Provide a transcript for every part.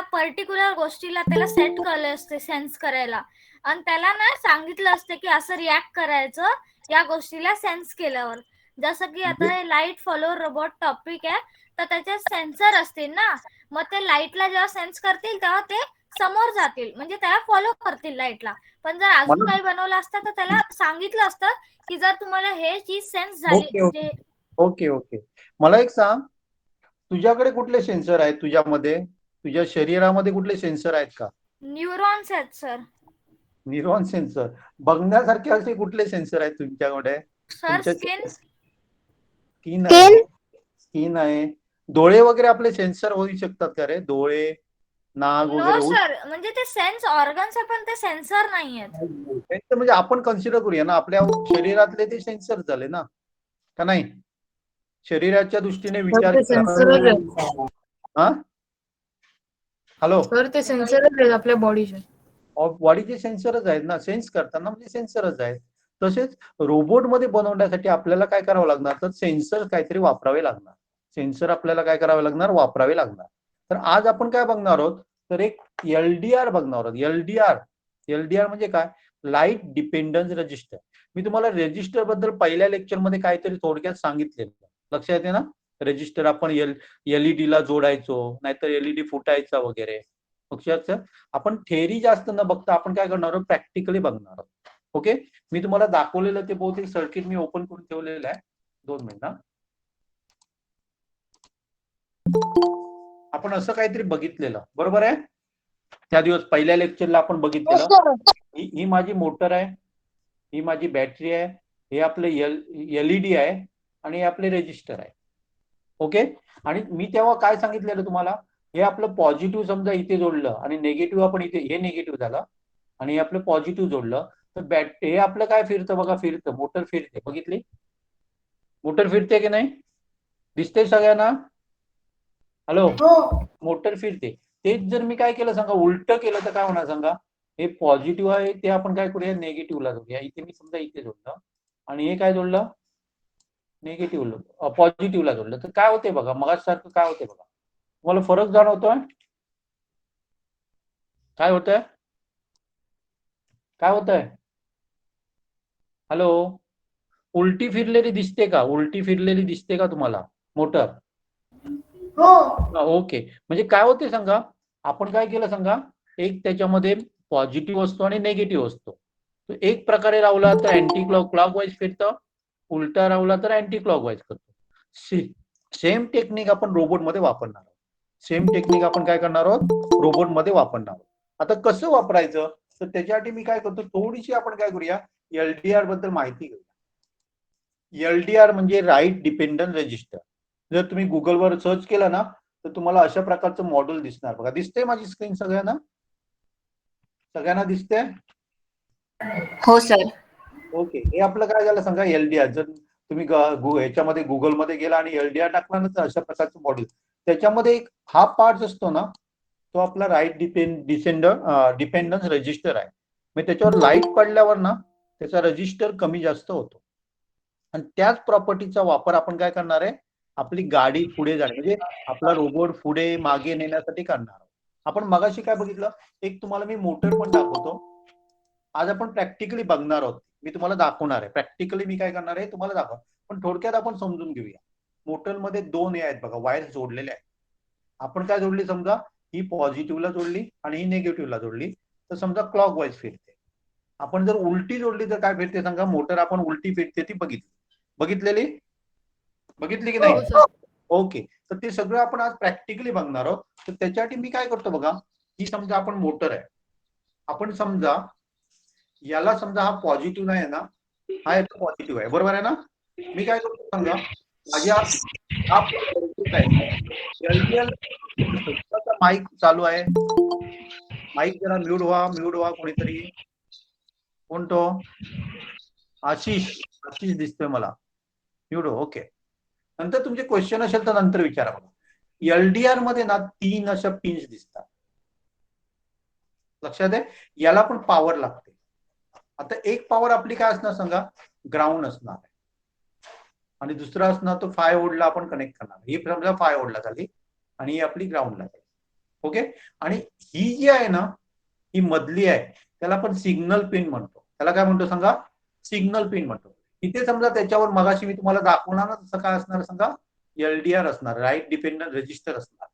त्या पर्टिक्युलर गोष्टीला त्याला सेट केलं असते सेन्स करायला, आणि त्याला ना सांगितलं असते की असं रिॲक्ट करायचं या गोष्टीला सेन्स केल्यावर. जसं की आता हे लाईट फॉलो रोबोट टॉपिक आहे, तर त्याचे सेन्सर असतील ना, मग ते लाईटला जेव्हा सेन्स करतील तेव्हा ते समोर जातील, म्हणजे त्याला फॉलो करतील लाईटला. पण जर अजून काही बनवलं असतं तर त्याला सांगितलं असतं की जर तुम्हाला हे चीज सेन्स झाली ओके म्हणजे. Okay okay. मला एक सांग, तुझ्याकडे कुठले सेन्सर आहेत तुझ्यामध्ये? तुझ्या शरीरामध्ये कुठले सेन्सर आहेत का? न्यूरॉन्स आहेत सर. Neuron sensor. बघण्यासारखे असे कुठले सेन्सर आहेत तुमच्याकडे? सर तुमच्या स्किन. स्किन आहे, स्किन आहे. डोळे वगैरे आपले सेन्सर होऊ शकतात का रे? डोळे, नाक नो वगैरे सर, म्हणजे ते सेन्स ऑर्गन्स आहे पण ते सेन्सर नाही आहेत. म्हणजे आपण कन्सिडर करूया ना, आपल्या शरीरातले ते सेन्सर झाले ना, का नाही? शरीराच्या दृष्टीने विचार ते केला. सेन्सरच आहेत. हा, हॅलो. सर ते सेन्सरच आहेत आपल्या बॉडीचे. बॉडीचे सेन्सरच आहेत ना, सेन्स करताना म्हणजे सेन्सरच आहेत. तसेच रोबोटमध्ये बनवण्यासाठी आपल्याला काय करावं लागणार, तर सेन्सर काहीतरी वापरावे लागणार. सेन्सर आपल्याला काय करावे लागणार, वापरावे लागणार. तर आज आपण काय बघणार आहोत, तर एक LDR बघणार आहोत. एलडीआर म्हणजे काय? Light dependence register. मी तुम्हाला रजिस्टर बद्दल पहिल्या लेक्चरमध्ये काहीतरी थोडक्यात सांगितलेलं, लक्षात येते ना? रजिस्टर आपण LED ला जोडायचो, नाहीतर LED फुटायचा वगैरे. लक्षात? आपण थेअरी जास्त न बघता आपण काय करणार आहोत, प्रॅक्टिकली बघणार आहोत. ओके, मी तुम्हाला दाखवलेलं ते बहुतेक सर्किट मी ओपन करून ठेवलेलं आहे. 2 मिनिटं. आपण असं काहीतरी बघितलेलं, बरोबर आहे? त्या दिवस पहिल्या लेक्चरला आपण बघितलेलं. ही माझी मोटर आहे, ही माझी बॅटरी आहे, हे आपले LED आहे, आणि हे आपले रेजिस्टर आहे. ओके, आणि मी तेव्हा काय सांगितलेलं तुम्हाला, हे आपलं पॉझिटिव्ह समजा इथे जोडलं आणि निगेटिव्ह आपण इथे, हे निगेटिव्ह झालं आणि हे आपलं पॉझिटिव्ह जोडलं, तर हे आपलं काय फिरतं बघा, फिरतं, मोटर फिरते. बघितली? मोटर फिरते की नाही? दिसते सगळ्यांना? हॅलो, मोटर फिरते. तेच जर मी काय केलं सांगा, उलट केलं तर काय होणार सांगा? हे पॉझिटिव्ह आहे ते आपण काय करूया, निगेटिव्हला जोडूया. इथे मी समजा इथे जोडलं आणि हे काय जोडलं, निगेटिव्ह, पॉझिटिव्हला जोडलं, तर काय होते बघा, मगासारखं काय होते बघा. तुम्हाला फरक जाणवतोय? काय होतंय, काय होतंय? हॅलो, उलटी फिरलेली दिसते का? उलटी फिरलेली दिसते का तुम्हाला मोटर? ओके, म्हणजे काय होते सांगा, आपण काय केलं सांगा, एक त्याच्यामध्ये पॉझिटिव्ह असतो आणि निगेटिव्ह असतो. तो एक प्रकारे रावला तर अँटी क्लॉकवाईज फिरतं, उलटा रावला तर अँटी क्लॉकवाईज करतो. सेम टेक्निक आपण रोबोटमध्ये वापरणार आहोत. सेम टेक्निक आपण काय करणार आहोत, रोबोटमध्ये वापरणार आहोत. आता कसं वापरायचं, तर त्याच्यासाठी मी काय करतो, थोडीशी आपण काय करूया, LDR बद्दल माहिती घेऊया. LDR म्हणजे राईट डिपेंडंट रजिस्टर. जर तुम्ही गुगलवर सर्च केलं ना, तर तुम्हाला अशा प्रकारचं मॉडेल दिसणार बघा. दिसते माझी स्क्रीन सगळ्यांना? सगळ्यांना दिसते? हो सर. ओके, हे आपलं काय झालं सांगा, LDR. जर तुम्ही ह्याच्यामध्ये गुगलमध्ये गेला आणि LDR टाकला ना, तर अशा प्रकारचं मॉडेल. त्याच्यामध्ये एक हा पार्ट असतो ना, तो आपला राईट डिपेंडन्स रजिस्टर आहे. म्हणजे त्याच्यावर लाईट पडल्यावर ना त्याचा रजिस्टर कमी जास्त होतो, आणि त्याच प्रॉपर्टीचा वापर आपण काय करणार आहे, आपली गाडी पुढे जाणे म्हणजे आपला रोबोट पुढे मागे नेण्यासाठी करणार आहोत. आपण मगाशी काय बघितलं, एक तुम्हाला मी मोटर पण दाखवतो. आज आपण प्रॅक्टिकली बघणार आहोत, मी तुम्हाला दाखवणार आहे. प्रॅक्टिकली मी काय करणार आहे तुम्हाला दाखव, पण थोडक्यात आपण समजून घेऊया. मोटरमध्ये 2 हे आहेत बघा, वायर जोडलेले आहेत. आपण काय जोडली समजा, ही पॉझिटिव्हला जोडली आणि ही निगेटिव्हला जोडली, तर समजा क्लॉकवाईज फिरते. आपण जर उलटी जोडली तर काय फिरते सांगा, मोटर आपण उलटी फिरते ती बघितलेली की नाही? ओके, तर ते सगळं आपण आज प्रॅक्टिकली बघणार आहोत. तर त्याच्यासाठी मी काय करतो बघा, ही समजा आपण मोटर आहे, आपण समजा याला समजा हा पॉझिटिव्ह नाही आहे ना, हा याचा पॉझिटिव्ह आहे, बरोबर आहे ना? मी काय करतो सांगा, माझ्या हा माईक चालू आहे, माईक जरा म्यूट व्हा कोणीतरी. कोण तो? आशिष दिसतोय मला, म्यूट. ओके, नंतर तुमचे क्वेश्चन असेल तर नंतर विचारा. LDR मध्ये ना 3 अशा पिन्स दिसतात, लक्षात आहे? याला पण पॉवर लागते. आता एक पॉवर आपली काय असणार सांगा, ग्राउंड असणार आहे, आणि दुसरा असणार तो 5 व्होल्टला आपण कनेक्ट करणार. ही समजा 5 व्होल्टला झाली आणि ही आपली ग्राउंडला झाली. ओके. आणि ही जी आहे ना, ही मधली आहे, त्याला आपण सिग्नल पिन म्हणतो. त्याला काय म्हणतो सांगा? सिग्नल पिन म्हणतो. इथे समजा त्याच्यावर मगाशी मी तुम्हाला दाखवणार ना, तसं काय असणार सांगा? LDR असणार, राईट डिपेंडंट रजिस्टर असणार.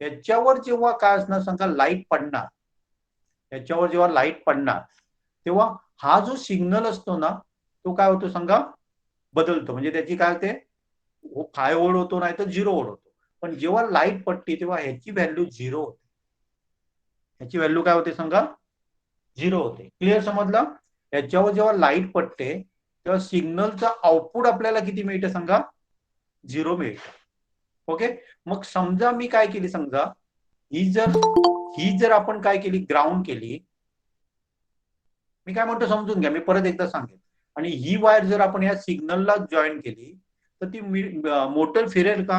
याच्यावर जेव्हा काय असणार सांगा? लाईट पडणार. याच्यावर जेव्हा लाईट पडणार तेव्हा हा जो सिग्नल असतो ना, तो काय होतो सांगा? बदलतो. म्हणजे त्याची काय होते? 5 व्होल्ट होतो, नाही तर 0 व्होल्ट होतो. पण जेव्हा लाईट पडते तेव्हा ह्याची व्हॅल्यू 0 होते. ह्याची व्हॅल्यू काय होते सांगा? 0 होते. क्लिअर समजलं? याच्यावर जेव्हा लाईट पडते तेव्हा सिग्नलचा आउटपुट आपल्याला किती मिळते सांगा? 0 मिळते. ओके. मग समजा मी काय केली, समजा ही जर आपण काय केली, ग्राउंड केली. मी काय म्हणतो समजून घ्या, मी परत एकदा सांगेन. आणि ही वायर जर आपण या सिग्नलला जॉईन केली तर ती मोटर फिरेल का?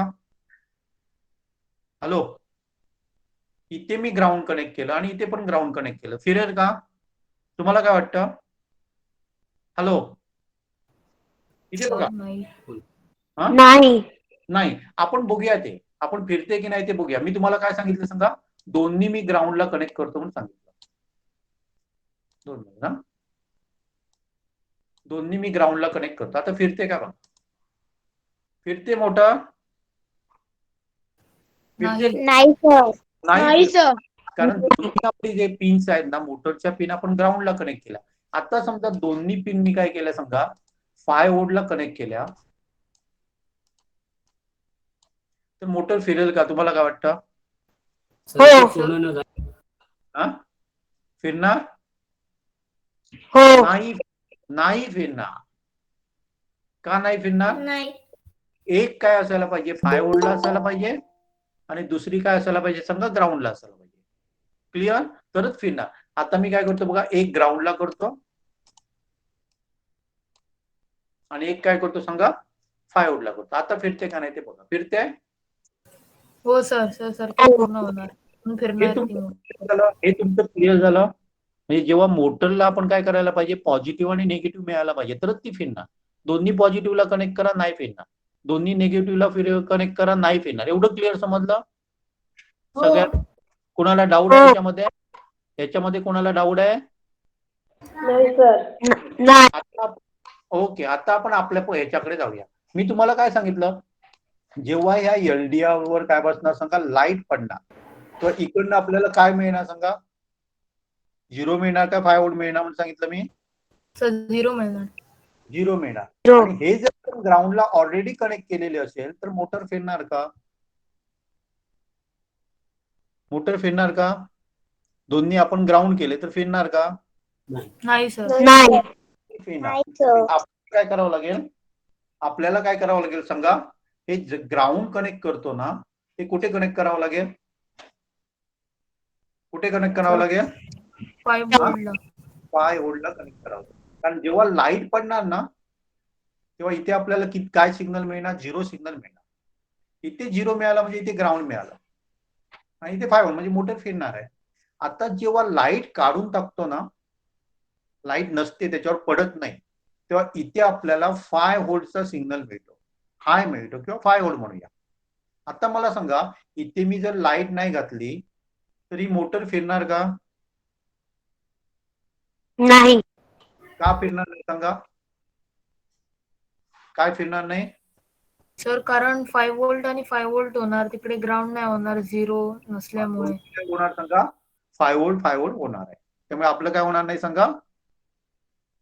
हॅलो, इथे मी ग्राउंड कनेक्ट केलं आणि इथे पण ग्राउंड कनेक्ट केलं, फिरेल का? तुम्हाला काय वाटतं? हॅलो, इथे बघा. नाही. नाही, आपण बघूया ते, आपण फिरते की नाही ते बघूया. मी तुम्हाला काय सांगितलं सांगा? दोन्ही मी ग्राउंडला कनेक्ट करतो म्हणून सांगितलं. दोन मिनिट ना, दोन्ही मी ग्राउंडला कनेक्ट करतो. आता फिरते का बघा? फिरते मोटर? फिरते? नाही सर. नाही सर. कारण दोन्ही आपली जे पिन्स आहेत ना, मोटरच्या पिन आपण ग्राउंडला कनेक्ट केल्या. आता समजा दोन्ही पिन मी काय केल्या समजा 5 व्होल्टला कनेक्ट केल्या, तर मोटर फिरेल का? तुम्हाला काय वाटतं? हा, फिरणार? नाही, नाही फिरणार. का नाही फिरणार? नाही. एक काय असायला पाहिजे, 5 व्होल्टला असायला पाहिजे आणि दुसरी काय असायला पाहिजे समजा ग्राउंडला असायला पाहिजे. क्लिअर? तरच फिरणार. आता मी काय करतो बघा, एक ग्राउंडला करतो आणि एक काय करतो सांगा? 5 व्होल्टला करतो. आता फिरते का नाही ते बघा. फिरते? हो सर. सर सर्किट पूर्ण होणार. हे फिरणार ती तुमचं मोटर. clear झालं? हे तुमचं क्लिअर झालं? म्हणजे जेव्हा मोटरला आपण काय करायला पाहिजे, पॉझिटिव्ह आणि निगेटिव्ह मिळायला पाहिजे तरच ती फिरणार. दोन्ही पॉझिटिव्हला कनेक्ट करा, नाही फिरणार. दोन्ही निगेटिव्हला कनेक्ट करा, नाही फिरणार. एवढं क्लिअर समजलं सगळ्या? कोणाला डाऊट आहे याच्यामध्ये कोणाला डाऊट आहे? नाही सर. आता ओके, आता आपण आपल्या ह्याच्याकडे जाऊया. मी तुम्हाला काय सांगितलं, जेव्हा ह्या LDR वर काय बसणार सांगा? लाईट पडणार, तर इकडनं आपल्याला काय मिळणार सांगा? 0 मिळणार का 5 व्होल्ट मिळणार म्हणून सांगितलं मी? सर 0 मिळणार. 0 मिळणार. आणि हे जर ग्राउंडला ऑलरेडी कनेक्ट केलेले असेल तर मोटर फिरणार का? मोटर फिरणार का? दोन्ही आपण ग्राउंड केले तर फिरणार का? नाही सर. नाही फिरणार. काय करावं लागेल आपल्याला? काय करावं लागेल सांगा? हे ग्राउंड कनेक्ट करतो ना, ते कुठे कनेक्ट करावं लागेल? कुठे कनेक्ट करावं लागेल? 5 व्होल्टला. 5 व्होल्टला कनेक्ट करावं लागेल. कारण जेव्हा लाईट पडणार ना तेव्हा इथे आपल्याला काय सिग्नल मिळणार? 0 सिग्नल मिळणार. इथे 0 मिळाला म्हणजे इथे ग्राउंड मिळालं आणि इथे 5 व्होल्ट म्हणजे मोटर फिरणार आहे. आता जेव्हा लाईट काढून टाकतो ना, लाईट नसते, त्याच्यावर पडत नाही, तेव्हा इथे आपल्याला 5 व्होल्टचा सिग्नल मिळतो, हाय मिळतो किंवा 5 व्होल्ट म्हणूया. आता मला सांगा, इथे मी जर लाईट नाही घातली तर ही मोटर फिरणार का? नाही. का फिरणार नाही सांगा? काय फिरणार नाही? सर कारण 5 व्होल्ट आणि 5 व्होल्ट होणार, तिकडे ग्राउंड नाही होणार 0 नसल्यामुळे. काय होणार सांगा? 5 व्होल्ट होणार आहे. त्यामुळे आपलं काय होणार नाही सांगा?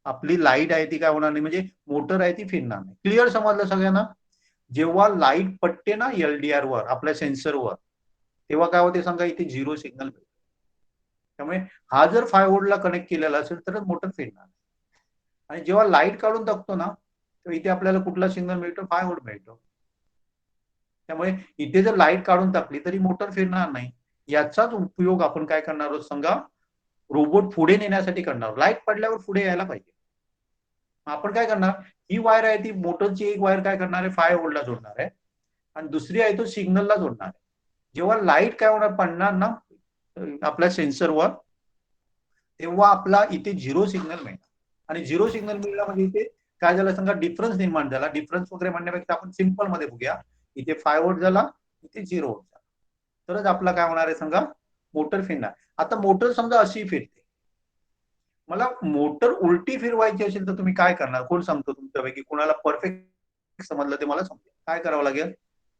आपली लाईट आहे ती काय होणार नाही, म्हणजे मोटर आहे ती फिरणार नाही. क्लिअर समजलं सगळ्यांना? जेव्हा लाईट पडते ना LDR वर, आपल्या सेन्सरवर, तेव्हा काय होते सांगा? इथे 0 सिग्नल मिळतो. त्यामुळे हा जर 5 व्होल्टला कनेक्ट केलेला असेल तरच मोटर फिरणार. आणि जेव्हा लाईट काढून टाकतो ना, तर इथे आपल्याला कुठला सिग्नल मिळतो? 5 व्होल्ट मिळतो. त्यामुळे इथे जर लाईट काढून टाकली तरी मोटर फिरणार नाही. याचाच उपयोग आपण काय करणार आहोत सांगा? रोबोट पुढे नेण्यासाठी करणार. लाईट पडल्यावर पुढे यायला पाहिजे. आपण काय करणार? ही वायर आहे ती मोटरची एक वायर काय करणार आहे? 5 व्होल्टला जोडणार आहे आणि दुसरी आहे तो सिग्नलला जोडणार आहे. जेव्हा लाईट काय होणार पडणार ना आपल्या सेन्सरवर, तेव्हा आपला इथे 0 सिग्नल मिळणार. आणि 0 सिग्नल मिळाला म्हणजे इथे काय झालं सांगा? डिफरन्स निर्माण झाला. डिफरन्स वगैरे म्हणण्यापेक्षा आपण सिंपल मध्ये बघूया. इथे 5 व्होल्ट झाला, इथे 0 व्होल्ट झाला, तरच आपला काय होणार आहे सांगा? मोटर फिरणार. आता मोटर समजा अशी फिरते, मला मोटर उलटी फिरवायची असेल तर तुम्ही काय करणार? कोण सांगतो तुमच्यापैकी? कोणाला परफेक्ट समजलं ते मला सांगतो. काय करावं लागेल?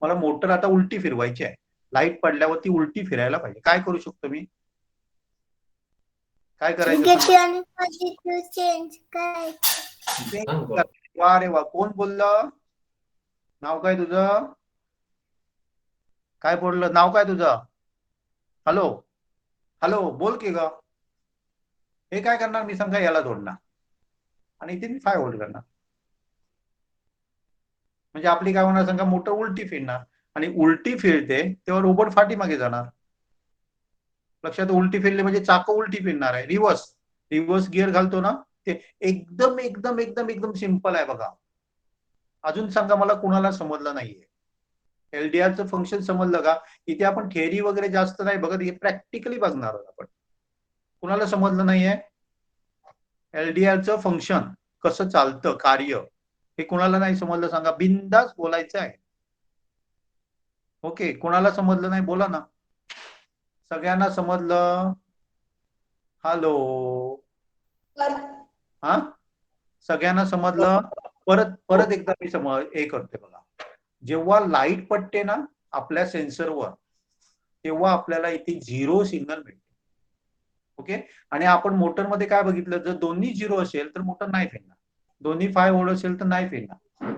मला मोटर आता उलटी फिरवायची आहे, लाईट पडल्यावरती उलटी फिरायला पाहिजे. काय करू शकतो मी? काय करायचं? वा रे वा, कोण बोललं? नाव काय तुझं? काय बोललं? नाव काय तुझं? हॅलो हॅलो, बोल की ग. हे काय करणार मी सांगा? याला जोडणार आणि इथे मी 5 व्होल्ट करणार. म्हणजे आपली काय होणार सांगा? मोटर उलटी फिरणार, आणि उलटी फिरते तेव्हा रोबोट पाठीमागे जाणार. लक्षात? उलटी फिरली म्हणजे चाक उलटी फिरणार आहे. रिव्हर्स रिव्हर्स गिअर घालतो ना, ते एकदम एकदम एकदम एकदम सिंपल आहे बघा. अजून सांगा मला, कुणाला समजलं नाहीये? एलडीआरचं फंक्शन समजलं का? इथे आपण थेअरी वगैरे जास्त नाही बघत, हे प्रॅक्टिकली बघणार आहोत आपण. कुणाला समजलं नाहीये? एलडीआरचं फंक्शन कसं चालतं, कार्य, हे कुणाला नाही समजलं सांगा, बिनधास्त बोलायचं आहे. ओके, कुणाला समजलं नाही बोला ना. सगळ्यांना समजलं? हॅलो, हा, सगळ्यांना समजलं? परत एकदा मी हे करते बघा. जेव्हा लाईट पडते ना आपल्या सेन्सरवर, तेव्हा आपल्याला इथे 0 सिग्नल मिळते. ओके, आणि आपण मोटरमध्ये काय बघितलं? जर दोन्ही 0 असेल तर मोटर नाही फिरणार, दोन्ही 5 व्होल्ट असेल तर नाही फिरणार.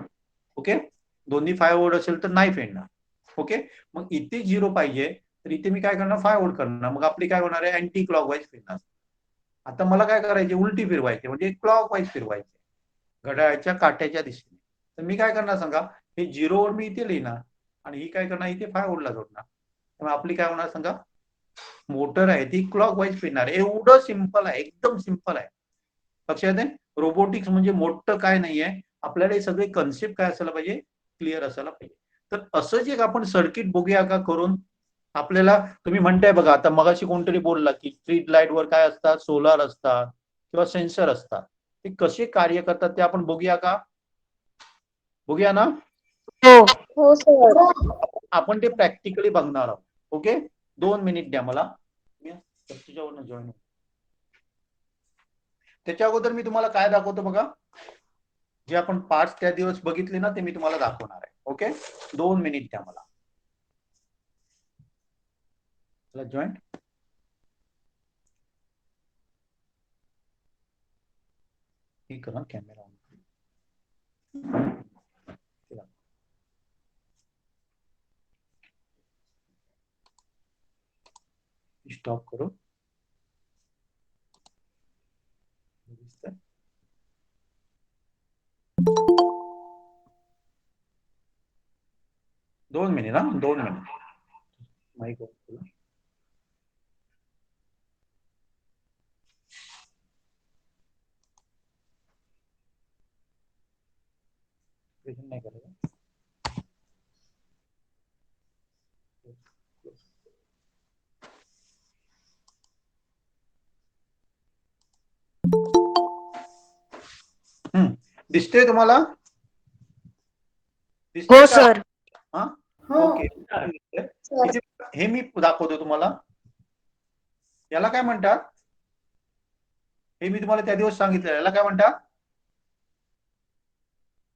ओके, दोन्ही 5 व्होल्ट असेल तर नाही फिरणार. ओके, मग इथे 0 पाहिजे, तर इथे मी काय करणार? 5 व्होल्ट करणार. मग आपली काय होणार आहे? अँटी क्लॉकवाईज फिरणार. आता मला काय करायचे? उलटी फिरवायचे, म्हणजे क्लॉकवाईज फिरवायचे, घड्याळाच्या काट्याच्या दिशेने. तर मी काय करणार सांगा? हे 0 वर मी इथे लिहिणार, आणि ही काय करणार? इथे 5 व्होल्टला जोडणार. त्यामुळे आपली काय होणार सांगा? मोटर आहे ती क्लॉकवाईज फिरणार. एवढं सिंपल आहे, एकदम सिंपल आहे. लक्षात आहे? रोबोटिक्स म्हणजे मोठं काय नाहीये. आपल्याला हे सगळे कन्सेप्ट काय असायला पाहिजे? क्लिअर असायला पाहिजे. तर असंच एक आपण सर्किट बघूया का करून? आपल्याला तुम्ही म्हणताय बघा, आता मगाशी कोणतरी बोलला की स्ट्रीट लाईट वर काय असतात? सोलार असतात किंवा सेन्सर असतात. ते कसे कार्य करतात ते आपण बघूया का? बघूया ना? हो सर. आपण ते प्रॅक्टिकली बघणार आहोत. ओके, 2 मिनिट द्या मला. तुझ्यावरनं जॉईन. त्याच्या अगोदर मी तुम्हाला काय दाखवतो बघा. जे आपण पार्ट्स त्या दिवस बघितले ना, ते मी तुम्हाला दाखवणार आहे. ओके, 2 मिनिट द्या मला. जॉईन. हे करा कॅमेरा ऑन. स्टॉप करो. दोन मिनिट, हा 2 मिनिट. माईक ऑफ करू. नाही करायचं. दिसतंय तुम्हाला? हो सर. हा, ओके. हे मी दाखवतो तुम्हाला. याला काय म्हणतात? हे मी तुम्हाला त्या दिवस सांगितलं. याला काय म्हणतात?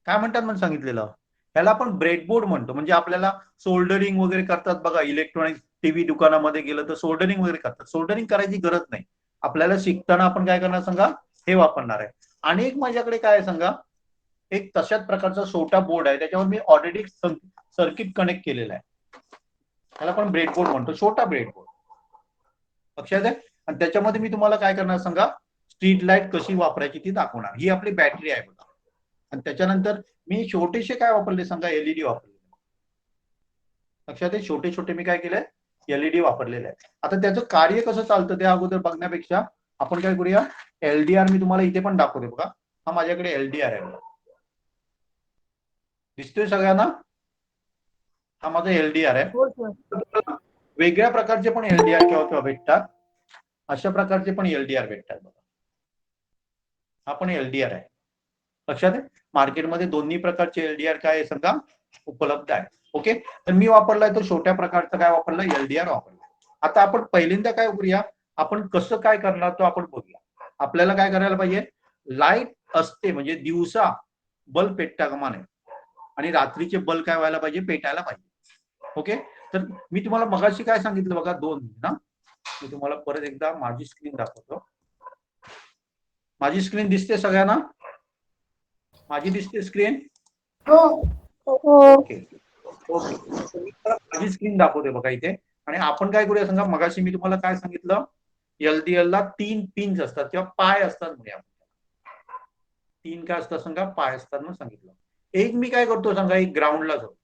काय म्हणतात म्हणून सांगितलेलं? याला आपण ब्रेडबोर्ड म्हणतो. म्हणजे आपल्याला सोल्डरिंग वगैरे करतात बघा, इलेक्ट्रॉनिक टीव्ही दुकानामध्ये गेलं तर सोल्डरिंग वगैरे करतात. सोल्डरिंग करायची गरज नाही. आपल्याला शिकताना आपण काय करणार सांगा? हे वापरणार आहे. आणि एक माझ्याकडे काय आहे सांगा? एक तशाच प्रकारचा छोटा बोर्ड आहे, त्याच्यावर मी ऑलरेडी सर्किट कनेक्ट केलेला आहे. त्याला आपण ब्रेडबोर्ड म्हणतो, छोटा ब्रेडबोर्ड. लक्षात आहे? आणि त्याच्यामध्ये मी तुम्हाला काय करणार सांगा? स्ट्रीट लाईट कशी वापरायची ती दाखवणार. ही आपली बॅटरी आहे बघा. आणि त्याच्यानंतर मी छोटेसे काय वापरले सांगा? एलईडी वापरले. लक्षात आहे? छोटे छोटे मी काय केलंय? एलईडी वापरलेले आहे. आता त्याचं कार्य कसं चालतं ते अगोदर बघण्यापेक्षा आपण काय करूया? एलडीआर मी तुम्हाला इथे पण दाखवते बघा. हा माझ्याकडे एलडीआर आहे बघा. दिसतोय सगळ्यांना? हा माझा एलडीआर आहे. वेगळ्या प्रकारचे पण एलडीआर किंवा भेटतात, अशा प्रकारचे पण एलडीआर भेटतात बघा. हा पण एलडीआर आहे. लक्षात आहे? मार्केटमध्ये दोन्ही प्रकारचे एलडीआर काय आहे सांगा? उपलब्ध आहे. ओके, तर मी वापरलाय तो छोट्या प्रकारचा काय वापरला? एलडीआर वापरला. आता आपण पहिल्यांदा काय करूया, आपण कसं काय करणार तो आपण बघूया. आपल्याला काय करायला पाहिजे, लाईट असते म्हणजे दिवसा बल्ब पेटता कामा नये आणि रात्रीचे बल्ब काय व्हायला पाहिजे, पेटायला पाहिजे. ओके, तर मी तुम्हाला मगाशी काय सांगितलं बघा, 2 मिनिट ना, मी तुम्हाला परत एकदा माझी स्क्रीन दाखवतो. माझी स्क्रीन दिसते सगळ्यांना? माझी दिसते स्क्रीन? ओके ओके, माझी स्क्रीन दाखवते बघा इथे. आणि आपण काय करूया सांगा, मगाशी मी तुम्हाला काय सांगितलं, LDL ला 3 पिन्स असतात किंवा पाय असतात म्हणजे 3 काय असतात सांगा, पाय असतात म्हणून सांगितलं. एक मी काय करतो सांगा, एक ग्राउंडला जातो.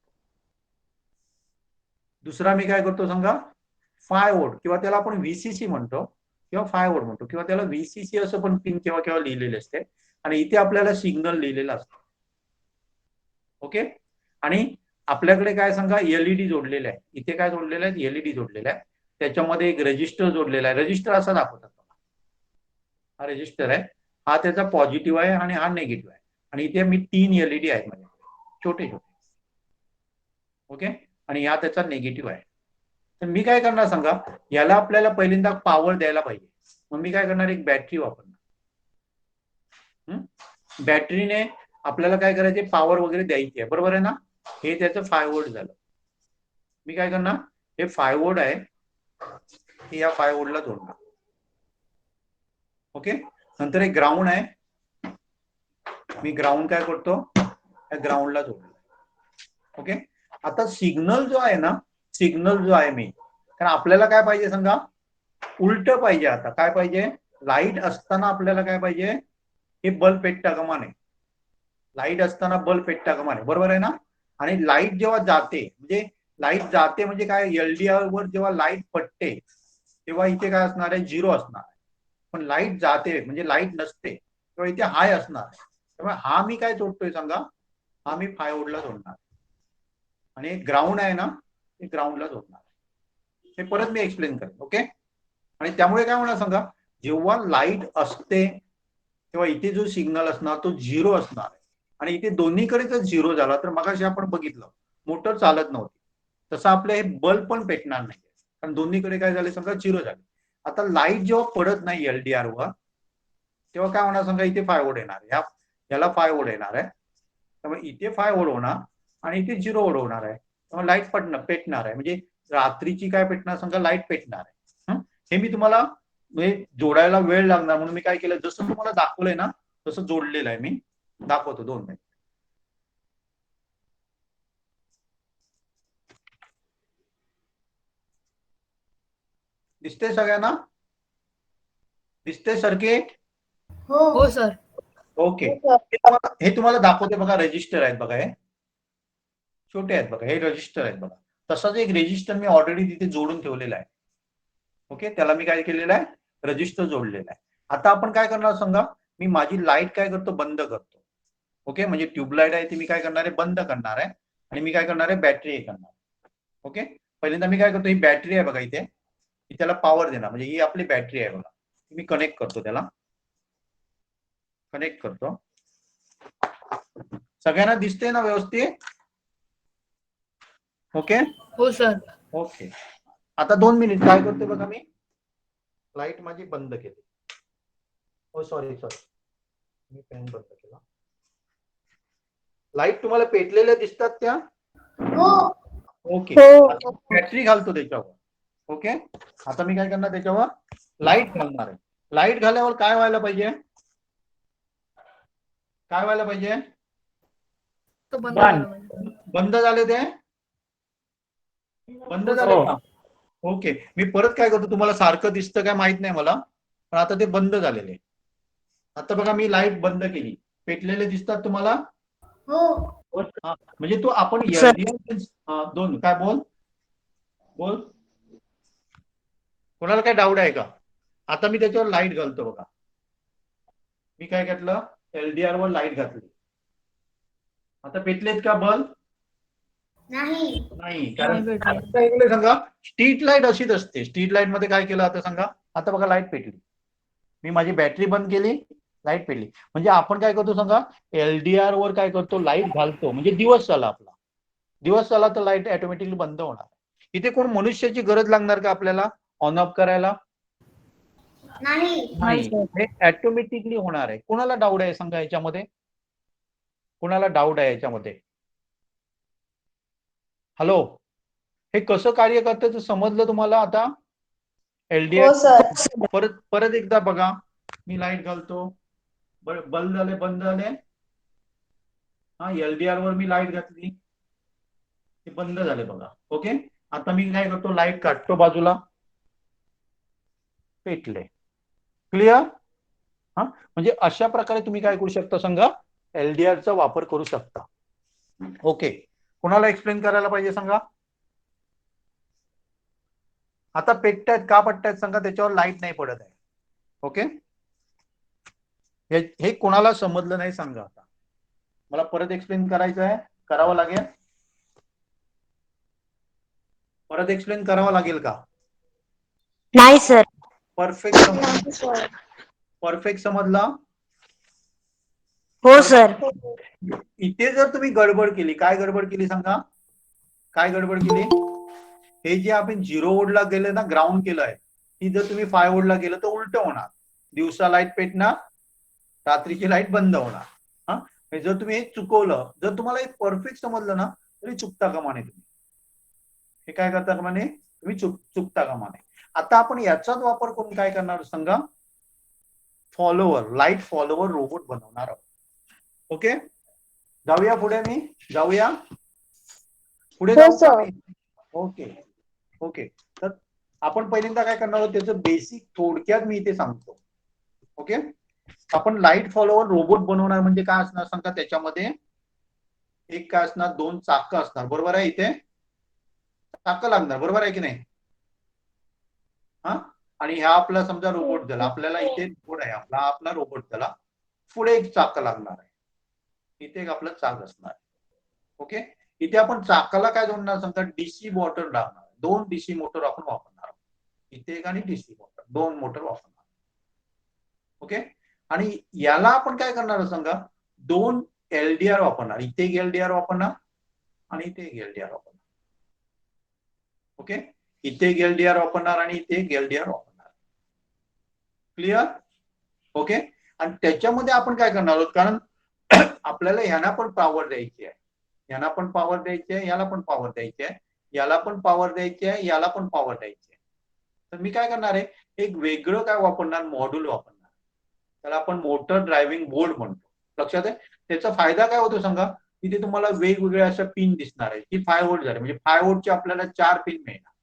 दुसरा मी काय करतो सांगा, 5 वोल्ट किंवा त्याला आपण VCC म्हणतो किंवा 5 वोल्ट म्हणतो किंवा त्याला VCC असं पण पिन किंवा किंवा लिहिलेले असते. आणि इथे आपल्याला सिग्नल लिहिलेला असतो. ओके, आणि आपल्याकडे काय सांगा, LED जोडलेले आहे. इथे काय जोडलेलं आहे, LED जोडलेलं आहे. त्याच्यामध्ये एक रेजिस्टर जोडलेला आहे. रेजिस्टर असा दाखवतात, हा रेजिस्टर आहे, हा त्याचा पॉझिटिव्ह आहे आणि हा निगेटिव्ह आहे. आणि इथे मी 3 LED आहेत म्हणजे छोटे छोटे. ओके, आणि हा त्याचा निगेटिव्ह आहे. तर मी काय करणार सांगा, याला आपल्याला पहिल्यांदा पॉवर द्यायला पाहिजे. मग मी काय करणार, एक बॅटरी वापरणार. बॅटरीने आपल्याला काय करायचे, पॉवर वगैरे द्यायची आहे, बरोबर आहे ना. हे त्याचं 5 वोल्ट झालं. मी काय करणार, हे 5 वोल्ट आहे, हे या 5 वोल्टला जोडणार. ओके, नंतर एक ग्राउंड आहे, मी ग्राउंड काय करतो, या ग्राउंडला जोडणार. ओके, आता सिग्नल जो आहे ना, सिग्नल जो आहे मी, कारण आपल्याला काय पाहिजे सांगा, उलट पाहिजे. आता काय पाहिजे, लाईट असताना आपल्याला काय पाहिजे, हे बल्ब पेटता कामा नये. लाईट असताना बल्ब पेटता कामा नये, बरोबर आहे ना. आणि लाईट जेव्हा जाते, म्हणजे लाईट जाते म्हणजे काय, LDR वर जेव्हा लाईट पडते तेव्हा इथे काय असणार आहे, 0 असणार आहे. पण लाईट जाते म्हणजे लाईट नसते तेव्हा इथे हाय असणार आहे. त्यामुळे हा मी काय जोडतोय सांगा, हा मी 5 वोल्टला जोडणार. आणि ग्राउंड आहे ना, हे ग्राउंडला जोडणार. हे परत मी एक्सप्लेन करेन. ओके, आणि त्यामुळे काय होणार सांगा, जेव्हा लाईट असते तेव्हा इथे जो सिग्नल असणार तो 0 असणार आहे. आणि इथे दोन्हीकडे जर 0 झाला तर मगाशी आपण बघितलं मोटर चालत नव्हती, तसं आपले हे बल्ब पण पेटणार नाही, कारण दोन्हीकडे काय झाले समजा 0 झाले. आता लाईट जेव्हा पडत नाही LDR वर तेव्हा काय होणार सांगा, इथे 5 वोल्ट येणार, याला 5 वोल्ट येणार आहे. त्यामुळे इथे 5 वोल्ट होणार आणि इथे 0 वोल्ट होणार आहे. त्यामुळे लाईट पेटणार आहे, म्हणजे रात्रीची काय पेटणार सांगा, लाईट पेटणार आहे. हे मी तुम्हाला म्हणजे जोडायला वेळ लागणार म्हणून मी काय केलं, जसं तुम्हाला दाखवलंय ना तसं जोडलेलं आहे. मी दाखवतो 2 मिनिट. दिसते सगळ्यांना, दिसते सर्किट? हो सर. ओके, हे तुम्हाला दाखवते बघा, रजिस्टर आहेत बघा, हे छोटे आहेत बघा, हे रजिस्टर आहेत बघा. तसाच एक रजिस्टर मी ऑलरेडी तिथे जोडून ठेवलेला आहे. ओके, त्याला मी काय केलेलं आहे, रजिस्टर जोडलेला आहे. आता आपण काय करणार सांगा, मी माझी लाईट काय करतो, बंद करतो. ओके, म्हणजे ट्यूबलाईट आहे ती मी काय करणार आहे, बंद करणार आहे. आणि मी काय करणार आहे, बॅटरी हे करणार. ओके, पहिल्यांदा मी काय करतो, ही बॅटरी आहे बघा इथे, त्याला पॉवर देणार. म्हणजे ही आपली बॅटरी आहे बघा, मी कनेक्ट करतो, त्याला कनेक्ट करतो. सगळ्यांना दिसते ना व्यवस्थित? ओके हो सर. ओके, आता 2 मिनिट काय करते बघा, मी लाईट माझी बंद केली. हो सॉरी, मी फॅन बंद केला. लाईट तुम्हाला पेटलेल्या दिसतात त्या? ओके, बॅटरी घालतो त्याच्यावर. ओके, आता मी काय करणार, त्याच्यावर लाईट घालणार आहे. लाईट घाल्यावर काय व्हायला पाहिजे, काय व्हायला पाहिजे, तो बंद झाला पाहिजे. बंद झाले, ते बंद झाले का? ओके, मी परत काय करतो, तुम्हाला सारखं दिसतं काय माहित नाही मला, पण आता ते बंद झालेले. आता बघा, मी लाईट बंद केली, पेटलेले दिसतात तुम्हाला? म्हणजे तो आपण दोन काय बोल कोणाला काय डाऊट आहे का? आता मी त्याच्यावर लाईट घालतो बघा, मी काय घातलं, LDR वर लाईट घातली. आता पेटलेत का बल्ब? नाही, कारण सांगा, स्ट्रीट लाईट अशीच असते. स्ट्रीट लाईट मध्ये काय केलं आता सांगा, आता बघा लाईट पेटली, मी माझी बॅटरी बंद केली, लाईट पेटली. म्हणजे आपण काय करतो सांगा, LDR वर काय करतो, लाईट घालतो, म्हणजे दिवस झाला आपला, दिवस झाला तर लाईट ऑटोमॅटिकली बंद होणार. इथे कोण मनुष्याची गरज लागणार का आपल्याला? ऑन ऑफ करायला? नाही नाही, सर. हे ऑटोमॅटिकली होणार आहे. कोणाला डाऊट आहे सांगा याच्यामध्ये? कोणाला डाऊट आहे याच्यामध्ये? हॅलो, हे कसं कार्य करतं ते समजलं तुम्हाला आता? एलडीआर परत परत एकदा बघा. मी लाईट घालतो. बंद झाले, बंद झाले. हा, एलडीआर वर मी लाईट घातली, ते बंद झाले बघा. ओके, आता मी काय करतो, लाईट काढतो बाजूला, पेटले. क्लिअर? हा, म्हणजे अशा प्रकारे तुम्ही काय करू शकता सांगा, एलडीआर चा वापर करू शकता. ओके, कोणाला एक्सप्लेन करायला पाहिजे सांगा? आता पेटतायत का पडतायत सांगा? त्याच्यावर लाईट नाही पडत आहे. ओके, हे कोणाला समजलं नाही सांगा. आता मला परत एक्सप्लेन करायचं आहे, करावं लागेल? परत एक्सप्लेन करावं लागेल का? नाही सर. परफेक्ट परफेक्ट समजला? हो सर. इथे जर तुम्ही गडबड केली, काय गडबड केली सांगा? काय गडबड केली? हे जे आपण 0 वोल्टला गेले ना, ग्राउंड केलंय, ती जर तुम्ही 5 वोल्टला गेलं तर उलट होणार. दिवसा लाईट पेटणार, रात्रीची लाईट बंद होणार. हा, जर तुम्ही हे चुकवलं, जर तुम्हाला हे परफेक्ट समजलं ना, तरी चुकता कामा नये तुम्ही. हे काय करता कामा नये, तुम्ही चुकता कामा नये. आता आपण याचाच वापर करून काय करणार सांगा? फॉलोवर, लाईट फॉलोवर रोबोट बनवणार आहोत. ओके, जाऊया पुढे. मी जाऊया पुढे, जाऊ का मी? ओके ओके, तर आपण पहिल्यांदा काय करणार आहोत, त्याचं बेसिक थोडक्यात मी इथे सांगतो. ओके, आपण लाईट फॉलोवर रोबोट बनवणार म्हणजे काय असणार सांगा? त्याच्यामध्ये एक काय असणार, 2 चाकं असणार, बरोबर आहे? इथे चाकं लागणार, बरोबर आहे की नाही? हा, आणि ह्या आपला समजा रोबोट झाला, आपल्याला इथे रोबोट आहे आपला, आपला रोबोट झाला. पुढे एक चाक लागणार आहे, इथे एक आपलं चाक असणार. ओके, इथे आपण चाकाला काय जोडणार सांगा? डीसी मोटर लागणार. 2 डीसी मोटर आपण वापरणार. इथे एक आणि डीसी मोटर, 2 मोटर वापरणार. ओके, आणि याला आपण काय करणार सांगा? 2 एलडीआर वापरणार. इथे एक एलडीआर वापरणार आणि इथे एक एलडीआर वापरणार. ओके, इथे एक एलडीआर वापरणार आणि इथे एक एलडीआर वापरणार. क्लिअर? ओके, आणि त्याच्यामध्ये आपण काय करणार आहोत, कारण आपल्याला ह्यांना पण पॉवर द्यायची आहे, यांना पण पॉवर द्यायची आहे, याला पण पॉवर द्यायची आहे, याला पण पॉवर द्यायची आहे, याला पण पॉवर द्यायची आहे. तर मी काय करणार आहे, एक वेगळं काय वापरणार, मॉड्यूल वापरणार. त्याला आपण मोटर ड्रायव्हिंग बोर्ड म्हणतो. लक्षात आहे? त्याचा फायदा काय होतो सांगा? तिथे तुम्हाला वेगवेगळ्या अशा पिन दिसणार आहे की 5 व्होल्ट झाले, म्हणजे 5 व्होल्टचे आपल्याला 4 पिन मिळणार.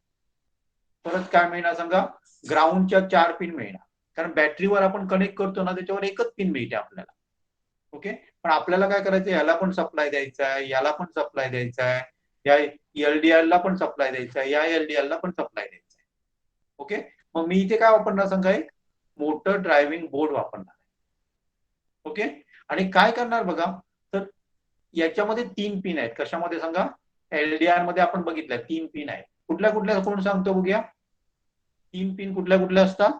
परत काय मिळणार सांगा? ग्राउंडच्या 4 पिन मिळणार, कारण बॅटरीवर आपण कनेक्ट करतो ना, त्याच्यावर एकच पिन मिळते आपल्याला. ओके, पण आपल्याला काय करायचं, याला पण सप्लाय द्यायचा आहे, याला पण सप्लाय द्यायचा आहे, या एलडीआर ला पण सप्लाय द्यायचा आहे, या एलडीआर ला पण सप्लाय द्यायचा आहे. ओके, मग मी इथे काय वापरणार सांगा? एक मोटर ड्रायव्हिंग बोर्ड वापरणार. ओके, आणि काय करणार बघा, तर याच्यामध्ये 3 पिन आहेत. कशामध्ये सांगा? एलडीआर मध्ये आपण बघितलं 3 पिन आहेत. कुठल्या कुठल्या, कोण सांगतो बघूया? 3 पिन कुठल्या कुठल्या असतात?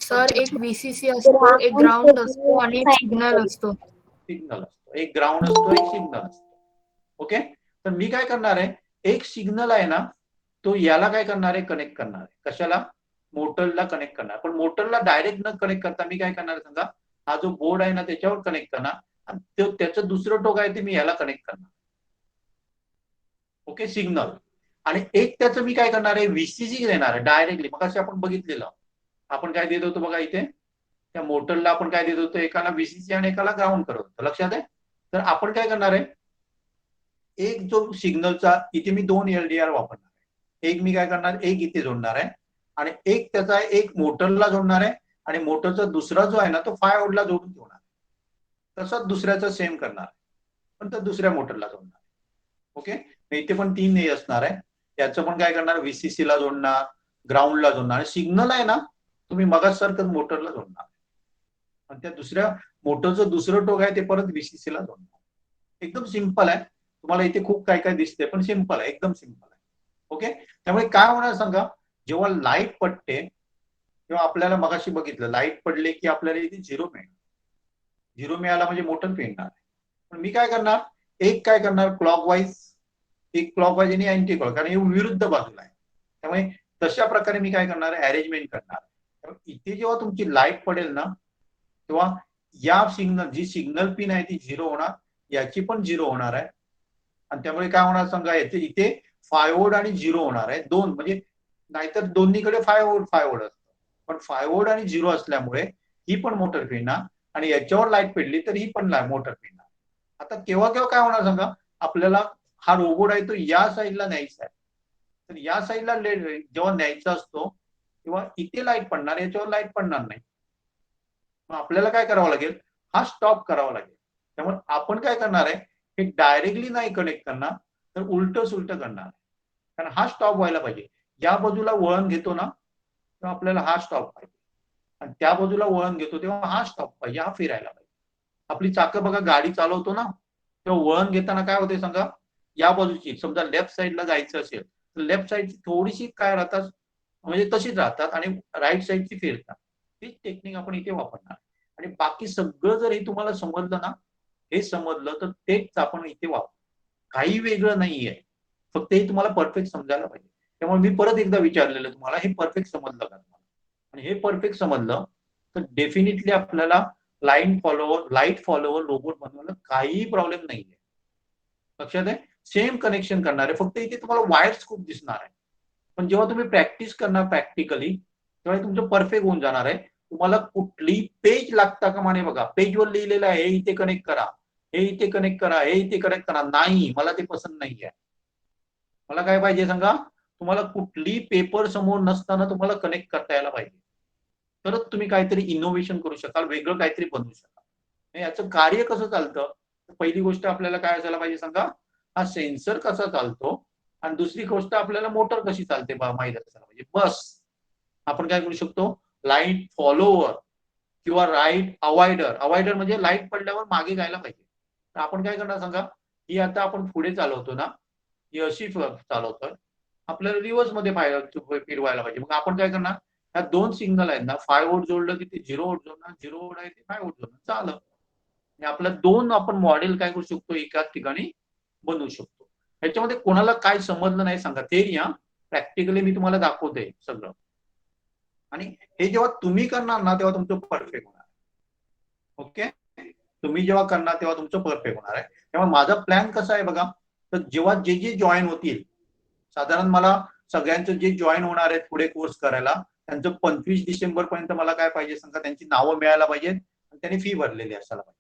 सर, एक व्हीसीसी असतो, एक ग्राउंड असतो आणि एक सिग्नल असतो. सिग्नल असतो, एक ग्राउंड असतो, एक सिग्नल असतो. ओके, तर मी काय करणार आहे, एक सिग्नल आहे ना, तो याला काय करणार आहे, कनेक्ट करणार आहे. कशाला? मोटरला कनेक्ट करणार. पण मोटरला डायरेक्ट न कनेक्ट करता मी काय करणार सांगा? हा जो बोर्ड आहे ना, त्याच्यावर कनेक्ट करणार, आणि त्याचं दुसरं टोक आहे ते मी याला कनेक्ट करणार. Okay, signal. आणि एक त्याचं मी काय करणार आहे, व्हीसीसी देणार आहे डायरेक्टली. मग असे आपण बघितलेलं, आपण काय देत होतो बघा, इथे त्या मोटरला आपण काय देत होतो, एकाला व्हीसीसी आणि एकाला ग्राउंड करत होतो. लक्षात आहे? तर आपण काय करणार आहे, एक जो सिग्नलचा, इथे मी 2 एलडीआर वापरणार आहे. एक मी काय करणार, एक इथे जोडणार आहे, आणि एक त्याचा एक मोटरला जोडणार आहे, आणि मोटरचा दुसरा जो आहे ना, तो 5 व्होल्टला जोडून ठेवणार. तसंच दुसऱ्याचं सेम करणार, पण तर दुसऱ्या मोटरला जोडणार. ओके, इथे पण 3 हे असणार आहे. त्याचं पण काय करणार, व्हीसीसी ला जोडणार, ग्राउंडला जोडणार. सिग्नल आहे ना, तुम्ही मगासारखंच मोटरला जोडणार, आणि त्या दुसऱ्या मोटरचं दुसरं टोक आहे ते परत व्हीसीसी ला जोडणार. एकदम सिंपल आहे. तुम्हाला इथे खूप काय काय दिसते, पण सिंपल आहे, एकदम सिंपल आहे. ओके, त्यामुळे काय होणार सांगा, जेव्हा लाईट पडते तेव्हा आपल्याला मगाशी बघितलं, लाईट पडले की आपल्याला इथे 0 मिळणार. 0 मिळाला म्हणजे मोटर पेटणार. पण मी काय करणार, एक काय करणार, क्लॉकवाईज, एक क्लॉकवाईज आणि अँटी क्लॉक, कारण हे विरुद्ध बाजूला आहे. त्यामुळे तशा प्रकारे मी काय करणार आहे, अरेंजमेंट करणार. इथे जेव्हा तुमची लाईट पडेल ना, तेव्हा या सिग्नल जी सिग्नल पिन आहे ती 0 होणार, याची पण 0 होणार आहे. आणि त्यामुळे काय होणार सांगा, इथे 5 व्होल्ट आणि 0 होणार आहे. दोन म्हणजे नाहीतर दोन्हीकडे 5 व्होल्ट असतं, पण 5 व्होल्ट आणि 0 असल्यामुळे ही पण मोटर फिरणार आणि याच्यावर लाईट पेटली तर ही पण मोटर फिरणार. आता केव्हा केव्हा काय होणार सांगा, आपल्याला हा रोबोट आहे तो या साईडला न्यायचा आहे, तर या साईडला जेव्हा न्यायचा असतो तेव्हा इथे लाईट पडणार, याच्यावर लाईट पडणार नाही. मग आपल्याला काय करावं लागेल, हा स्टॉप करावा लागेल. त्यामुळे आपण काय करणार आहे, हे डायरेक्टली नाही कनेक्ट करणार, तर उलट सुलट करणार. कारण हा स्टॉप व्हायला पाहिजे. या बाजूला वळण घेतो ना, तेव्हा आपल्याला हा स्टॉप पाहिजे, आणि त्या बाजूला वळण घेतो तेव्हा हा स्टॉप पाहिजे, हा फिरायला पाहिजे. आपली चाकं बघा, गाडी चालवतो ना, तेव्हा वळण घेताना काय होते सांगा, या बाजूची समजा लेफ्ट साईडला जायचं असेल तर लेफ्ट साईडची थोडीशी काय राहतात, म्हणजे तशीच राहतात, आणि राईट साईडची फिरतात. तीच टेक्निक आपण इथे वापरणार. आणि बाकी सगळं जर हे तुम्हाला समजलं ना, हे समजलं तर तेच आपण इथे वापर, काही वेगळं नाहीये, फक्त हे तुम्हाला परफेक्ट समजायला पाहिजे. त्यामुळे मी परत एकदा विचारलेलं तुम्हाला, हे परफेक्ट समजलं का तुम्हाला? आणि हे परफेक्ट समजलं तर डेफिनेटली आपल्याला लाईट फॉलोवर रोबोट बनवायला काही प्रॉब्लेम नाहीये. लक्षात आहे, सेम कनेक्शन करणार आहे, फक्त इथे तुम्हाला वायर्स खूप दिसणार आहे. पण जेव्हा तुम्ही प्रॅक्टिस करणार प्रॅक्टिकली, तेव्हा तुमचं परफेक्ट होऊन जाणार आहे. तुम्हाला कुठली पेज लागता का म्हणे, बघा पेजवर लिहिलेलं आहे, हे इथे कनेक्ट करा, हे इथे कनेक्ट करा, हे इथे कनेक्ट करा, नाही मला ते पसंत नाही आहे. मला काय पाहिजे सांगा, तुम्हाला कुठली पेपर समोर नसताना तुम्हाला कनेक्ट करता यायला पाहिजे, तरच तुम्ही काहीतरी इनोव्हेशन करू शकाल, वेगळं काहीतरी बनवू शकाल. याचं कार्य कसं चालतं, पहिली गोष्ट आपल्याला काय असायला पाहिजे सांगा, हा सेन्सर कसा चालतो, आणि दुसरी गोष्ट आपल्याला मोटर कशी चालते माहित असायला पाहिजे. बस आपण काय करू शकतो, लाईट फॉलोवर किंवा लाईट अवॉइडर म्हणजे लाईट पडल्यावर मागे जायला पाहिजे. तर आपण काय करणार सांगा, ही आता आपण पुढे चालवतो ना, ही अशी चालवतोय, आपल्याला रिव्हर्स मध्ये फिरवायला पाहिजे. मग आपण काय करणार, ह्या दोन सिग्नल आहेत ना, 5 व्होल्ट जोडलं की ते 0 व्होल्ट जोडणार, 0 व्होल्ट आहे ते 5 व्होल्ट जोडणार, चालं. आपल्या दोन आपण मॉडेल काय करू शकतो, एकाच ठिकाणी बनवू शकतो. ह्याच्यामध्ये कोणाला काय समजलं नाही सांगा, ते या प्रॅक्टिकली मी तुम्हाला दाखवते सगळं. आणि हे जेव्हा तुम्ही करणार ना, तेव्हा तुमचं परफेक्ट होणार. ओके, तुम्ही जेव्हा करणार तेव्हा तुमचं परफेक्ट होणार आहे. तेव्हा माझा प्लॅन कसा आहे बघा, तर जेव्हा जे जे जॉईन होतील, साधारण मला सगळ्यांचं जे जॉईन होणार आहेत पुढे कोर्स करायला, त्यांचं 25 डिसेंबर पर्यंत मला काय पाहिजे सांगा, त्यांची नावं मिळायला पाहिजेत आणि त्यांनी फी भरलेली असायला पाहिजे.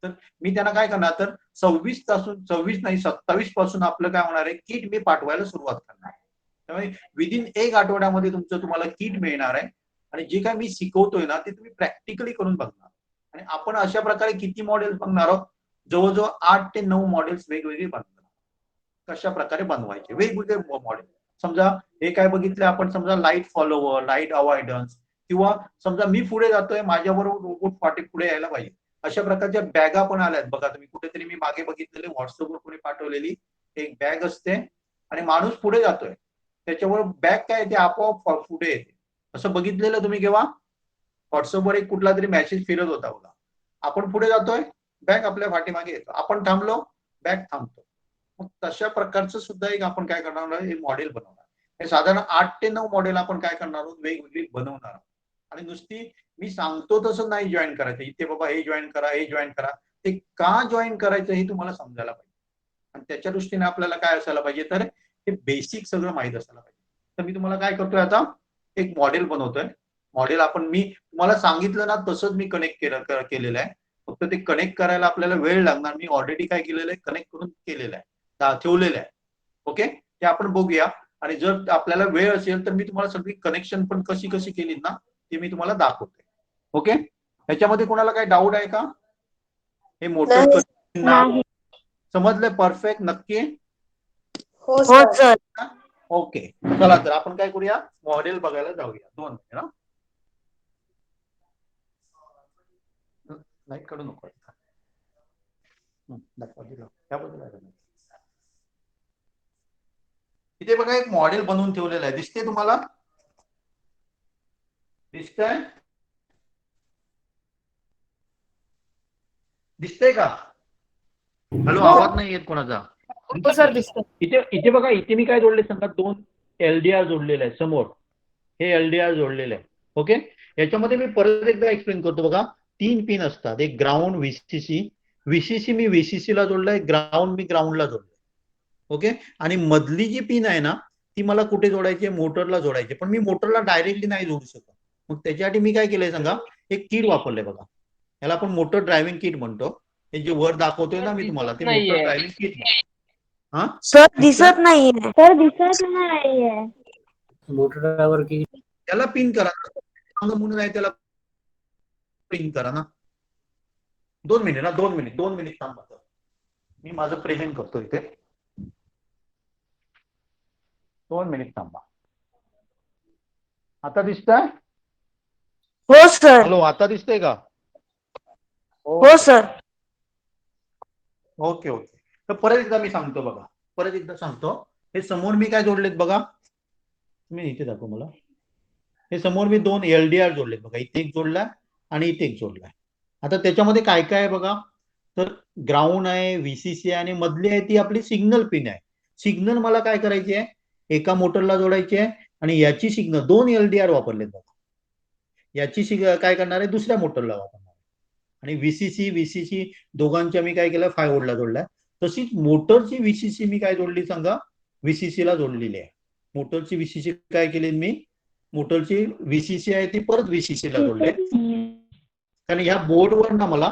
तर मी त्यांना काय करणार, तर 27 पासून आपलं काय होणार आहे, किट मी पाठवायला सुरुवात करणार. त्यामुळे विदिन 1 आठवड्यामध्ये तुम्हाला किट मिळणार आहे, आणि जे काय मी शिकवतोय ना ते तुम्ही प्रॅक्टिकली करून बघणार. आणि आपण अशा प्रकारे किती मॉडेल्स बघणार आहोत, जवळजवळ 8 ते 9 मॉडेल्स वेगवेगळे बनवणार. कशा प्रकारे बनवायचे वेगवेगळे मॉडेल. समजा हे काय बघितलं आपण, समजा लाईट फॉलोवर, लाईट अवॉइडन्स, किंवा समजा मी पुढे जातोय, माझ्याबरोबर रोबोट पाठी पुढे यायला पाहिजे. अशा प्रकारच्या बॅगा पण आल्यात बघा तुम्ही, कुठेतरी मी मागे बघितलेले व्हॉट्सअपवर कोणी पाठवलेली एक बॅग असते, आणि माणूस पुढे जातोय, त्याच्यावर बॅग काय ते आपोआप पुढे येते. असं बघितलेलं तुम्ही केव्हा, व्हॉट्सअपवर एक कुठला तरी मेसेज फिरत होता बघा, आपण पुढे जातोय, बॅग आपल्या पाठीमागे येतो, आपण थांबलो, बॅग थांबतो. मग तशा प्रकारचं सुद्धा एक आपण काय करणार, एक मॉडेल बनवणार. हे साधारण 8 ते 9 मॉडेल आपण काय करणार आहोत, वेगवेगळी बनवणार. आणि नुसती मी सांगतो तसं नाही जॉईन करायचं, इथे बाबा हे जॉईन करा, हे जॉईन करा, ते का जॉईन करायचं हे तुम्हाला समजायला पाहिजे. आणि त्याच्या दृष्टीने आपल्याला काय असायला पाहिजे, तर हे बेसिक सगळं माहित असायला पाहिजे. तर मी तुम्हाला काय करतोय, आता एक मॉडेल बनवतोय. मॉडेल मी तुम्हाला सांगितलं ना तसंच मी कनेक्ट केलेलं आहे, फक्त ते कनेक्ट करायला आपल्याला वेळ लागणार. मी ऑलरेडी काय केलेलं आहे, कनेक्ट करून केलेलं आहे, ठेवलेलं आहे. ओके, ते आपण बघूया. आणि जर आपल्याला वेळ असेल तर मी तुम्हाला सगळी कनेक्शन पण कशी कशी केली ना ते मी तुम्हाला दाखवते. ओके, ह्याच्यामध्ये कोणाला काही डाऊट आहे का, हे मोटर नाही. समजलंय परफेक्ट नक्की? हो सर. ओके, चला तर आपण काय करूया, मॉडेल बघायला जाऊया. 2 मिनिट ना, लाईट काढू नको. इथे बघा एक मॉडेल बनवून ठेवलेलं आहे, दिसते तुम्हाला, दिसतंय, दिसतंय का? हॅलो, आवाज नाही येत कोणाचा? हो सर, दिसतं. इथे बघा, इथे मी काय जोडले सांगा, 2 LDR जोडलेले आहे समोर. हे एलडीआर जोडलेलं आहे. ओके, याच्यामध्ये मी परत एकदा एक्सप्लेन करतो बघा. 3 पिन असतात, एक ग्राउंड, व्हीसीसी मी व्हीसीसी ला जोडलाय, ग्राउंड मी ग्राउंडला जोडलंय. ओके, आणि मधली जी पिन आहे ना ती मला कुठे जोडायची आहे, मोटरला जोडायची, पण मी मोटरला डायरेक्टली नाही जोडू शकत. मग त्याच्यासाठी मी काय केलंय सांगा, एक किट वापरलंय बघा. याला आपण मोटर ड्रायव्हिंग किट म्हणतो. हे जे वर दाखवतोय ना मी तुम्हाला, ते मोटर ड्रायव्हिंग किट. हा सर दिसत नाहीये. सर दिसत नाहीये. मोटर ड्रायव्हर की त्याला पिन करा म्हणून आहे, त्याला पिन करा ना. 2 मिनिट ना, 2 मिनिट थांबा. मी माझं प्रेझेंट करतो इथे. 2 मिनिट थांबा. आता दिसतंय? हो सर. हॅलो, आता दिसतंय का? हो सर. Okay okay. तर परत एकदा मी सांगतो बघा, परत एकदा सांगतो. हे समोर मी काय जोडलेत बघा, मी इथे दाखव मला. हे समोर मी 2 एलडीआर जोडलेत बघा, इथे एक जोडलाय आणि इथे एक जोडलाय. आता त्याच्यामध्ये काय काय आहे बघा, तर ग्राउंड आहे, व्हीसीसी आहे, आणि मधली आहे ती आपली सिग्नल पिन आहे. सिग्नल मला काय करायची आहे, एका मोटरला जोडायची आहे, आणि याची सिग्नल 2 एलडीआर वापरलेत बघा. याची काय करणार आहे, दुसऱ्या मोटरला वापरणार आहे. आणि व्हीसीसी दोघांच्या मी काय केलं, 5 व्होल्टला जोडलाय. तशीच मोटरची व्हीसीसी मी काय जोडली सांगा, व्हीसीसी ला जोडलेली आहे. मोटरची व्हीसीसी काय केली मी, मोटरची व्हीसीसी आहे ती परत व्हीसीसी ला जोडले. कारण या बोर्डवर ना मला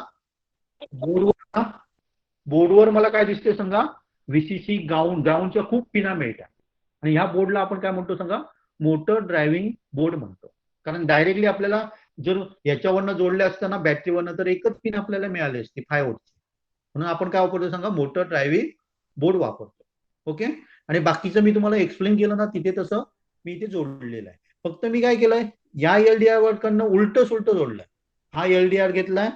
बोर्डवर मला काय दिसते सांगा, व्हीसीसी ग्राउंडच्या खूप पिना मिळतात. आणि ह्या बोर्डला आपण काय म्हणतो सांगा, मोटर ड्रायव्हिंग बोर्ड म्हणतो. कारण डायरेक्टली आपल्याला जर याच्यावरनं जोडले असताना बॅटरीवरनं तर एकच पिन आपल्याला मिळाली असते 5 व्होल्टची. म्हणून आपण काय वापरतो सांगा, मोटर ड्रायव्हिंग बोर्ड वापरतो. ओके, आणि बाकीचं मी तुम्हाला एक्सप्लेन केलं ना तिथे, तसं मी इथे जोडलेलं आहे. फक्त मी काय केलंय, या एलडीआर वरकडनं उलट सुलट जोडलंय. हा एलडीआर घेतलाय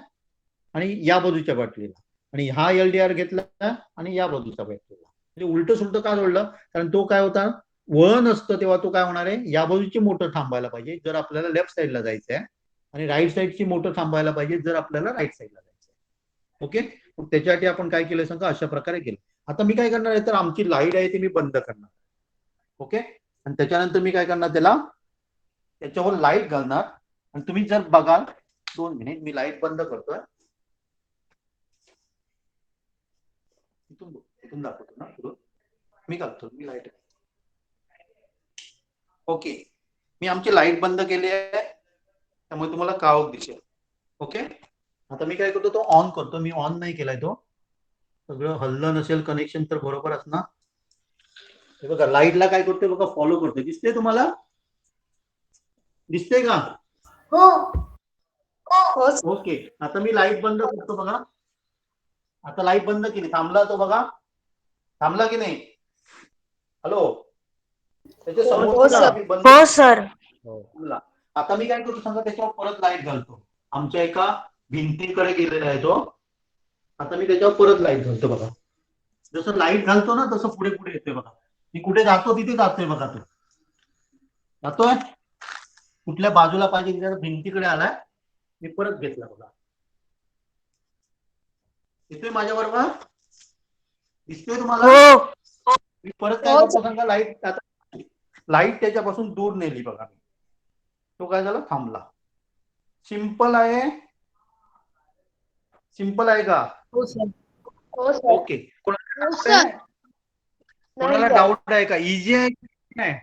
आणि या बाजूच्या बॅटरीला, आणि हा एलडीआर घेतला आणि या बाजूच्या बॅटरीला. म्हणजे उलट सुलट का जोडलं, कारण तो काय होता, वळण असतं तेव्हा तो काय होणार आहे, या बाजूची मोटर थांबायला पाहिजे जर आपल्याला लेफ्ट साईडला जायचं आहे, आणि राईट साईडची मोटर थांबायला पाहिजे जर आपल्याला राईट साईडला जायचं आहे. ओके, त्याच्यासाठी आपण काय केलं सांगा, अशा प्रकारे केलं. आता मी काय करणार आहे, तर आमची लाईट आहे ती मी बंद करणार. ओके, आणि त्याच्यानंतर मी काय करणार, त्याच्यावर लाईट घालणार. आणि तुम्ही जर बघाल, 2 मिनिट मी लाईट बंद करतोय. इथून दाखवतो ना पुढं, मी घालतो मी लाईट. ओके, मी आमची लाईट बंद केली आहे, त्यामुळे तुम्हाला काळोख दिसेल. ओके, आता मी काय करतो, तो ऑन करतो. मी ऑन नाही केलाय, तो सगळं हल्लं नसेल, कनेक्शन तर बरोबर असणार. हे बघा, लाईटला काय करतोय बघा, फॉलो करतोय. दिसते तुम्हाला, दिसते का? हो. ओके, आता मी लाईट बंद करतो बघा. आता लाईट बंद केली, थांबला तो बघा, थांबला की नाही? हॅलो, त्याच्या समोर हो सर. आता मी काय करतो सांगा, त्याच्यावर परत लाईट घालतो. आमच्या एका भिंतीकडे गेलेला आहे तो. आता मी त्याच्यावर परत लाईट घालतो बघा. जसं लाईट घालतो ना तसं पुढे पुढे येतोय बघा. मी कुठे जातो तिथे जातोय बघा, तो जातोय कुठल्या बाजूला पाहिजे तिथे, भिंतीकडे आलाय. मी परत घेतला बघा, येतोय माझ्या बरोबर, दिसतोय तुम्हाला? मी परत काय करतो सांगा, लाईट त्याच्यापासून दूर नेली बघा. तो काय झाला, थांबला. सिंपल आहे, सिंपल आहे का? हो सर. ओके, कोणाला डाऊट आहे का? इझी आहे की कठीण आहे?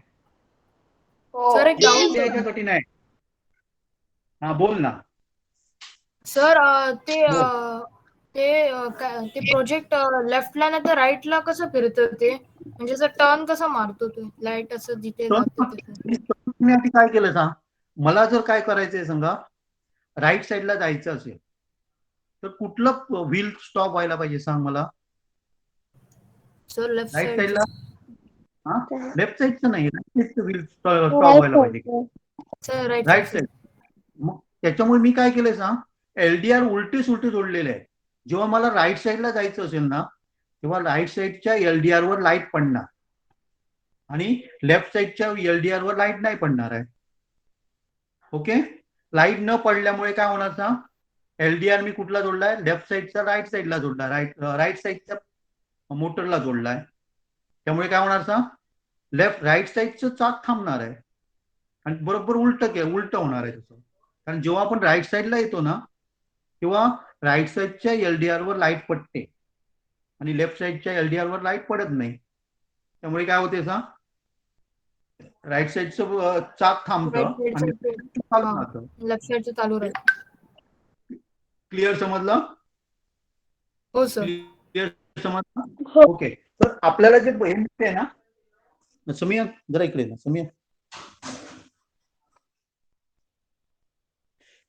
सर एक इझी आहे डाऊट. का कठीण आहे? हा, बोल ना. सर ते बोल. ते प्रोजेक्ट लेफ्टला नाही तर राईटला कसं फिरतं ते, म्हणजे असं टर्न कसं मारतो ते, लाईट असं जिथे जाते तसं. तुम्ही आधी काय केलं सांग, मला जर काय करायचंय सांगा, राईट साईडला जायचं असेल तर कुठलं व्हील स्टॉप व्हायला पाहिजे सांग मला. Sir left right side. साईडला, हा लेफ्ट साईडचं नाही, राईट साईडचं व्हील स्टॉप व्हायला पाहिजे. Sir right right side. मग त्याच्यामुळे मी काय केलंय सांग, एलडीआर उलटे सुलटे जोडलेले आहे. जेव्हा मला राईट साईडला जायचं असेल ना, तेव्हा राईट साईडच्या एलडीआर वर लाईट पडणार आणि लेफ्ट साईडच्या एलडीआर वर लाईट नाही पडणार आहे. ओके, लाईट न पडल्यामुळे काय होणार सांग, एलडीआर मी कुठला जोडलाय, लेफ्ट साईडचा राईट साईडला जोडलाय, राईट साईडच्या मोटरला जोडलाय. त्यामुळे काय होणार सांग, राईट साईडचं चाक थांबणार आहे आणि बरोबर उलट होणार आहे तसं. कारण जेव्हा आपण राईट साईडला येतो ना तेव्हा राईट साईडच्या एलडीआर वर लाईट पडते आणि लेफ्ट साईडच्या एलडीआर वर लाईट पडत नाही. त्यामुळे काय होते राईट साईडचं चाक थांबतं राईट आणि साईडचं चालू हा राहतं. लेफ्ट साईडचं चालू राहतं. क्लिअर समजलं? हो सर. क्लिअर समजलं? हो. ओके. तर आपल्याला जे हे आहे ना, समीया जरा इकडे ना, समीया,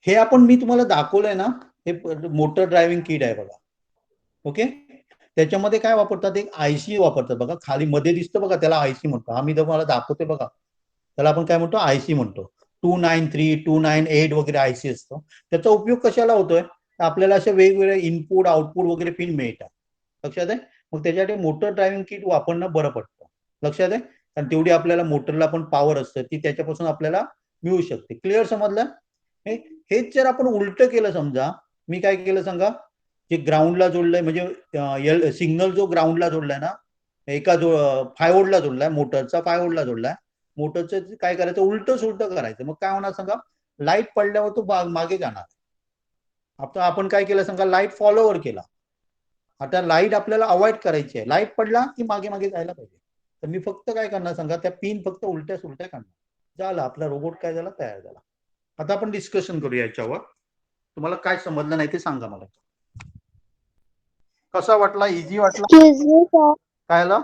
हे मी तुम्हाला दाखवलंय ना, हे मोटर ड्रायव्हिंग किट आहे बघा. ओके. त्याच्यामध्ये काय वापरतात, एक आयसी वापरतात बघा. खाली मध्ये दिसतं बघा, त्याला आयसी म्हणतो. आम्ही तुम्हाला दाखवते बघा, त्याला आपण काय म्हणतो, आयसी म्हणतो. 293, 298 वगैरे आयसी असतो. त्याचा उपयोग कशाला होतोय, आपल्याला असे वेगवेगळे इनपुट आउटपुट वगैरे पिन मिळतात. लक्षात आहे? मग त्याच्यासाठी मोटर ड्रायव्हिंग किट वापरणं बरं पडतं. लक्षात आहे? कारण तेवढी आपल्याला मोटरला पण पॉवर असते, ती त्याच्यापासून आपल्याला मिळू शकते. क्लिअर समजलं? हेच जर आपण उलट केलं, समजा मी काय केलं सांगा, जे ग्राउंडला जोडलंय, म्हणजे सिग्नल जो ग्राउंडला जोडलाय ना, एका 5 व्होल्टला जोडलाय, मोटरचा 5 व्होल्टला जोडलाय. मोटरचं काय करायचं, उलट करायचं. मग काय होणार सांगा, लाईट पडल्यावर तो मागे जाणार. आता आपण काय केलं सांगा, लाईट फॉलोवर केला. आता लाईट आपल्याला अवॉइड करायची आहे. लाईट पडला की मागे मागे जायला पाहिजे. तर मी फक्त काय करणार सांगा, त्या पिन फक्त उलट्या काढणार. झाला, आपला रोबोट काय झाला, तयार झाला. आता आपण डिस्कशन करूया याच्यावर. तुम्हाला काय समजलं नाही ते सांगा मला. कसा वाटला, इझी वाटला? Excuse me sir. काय झालं?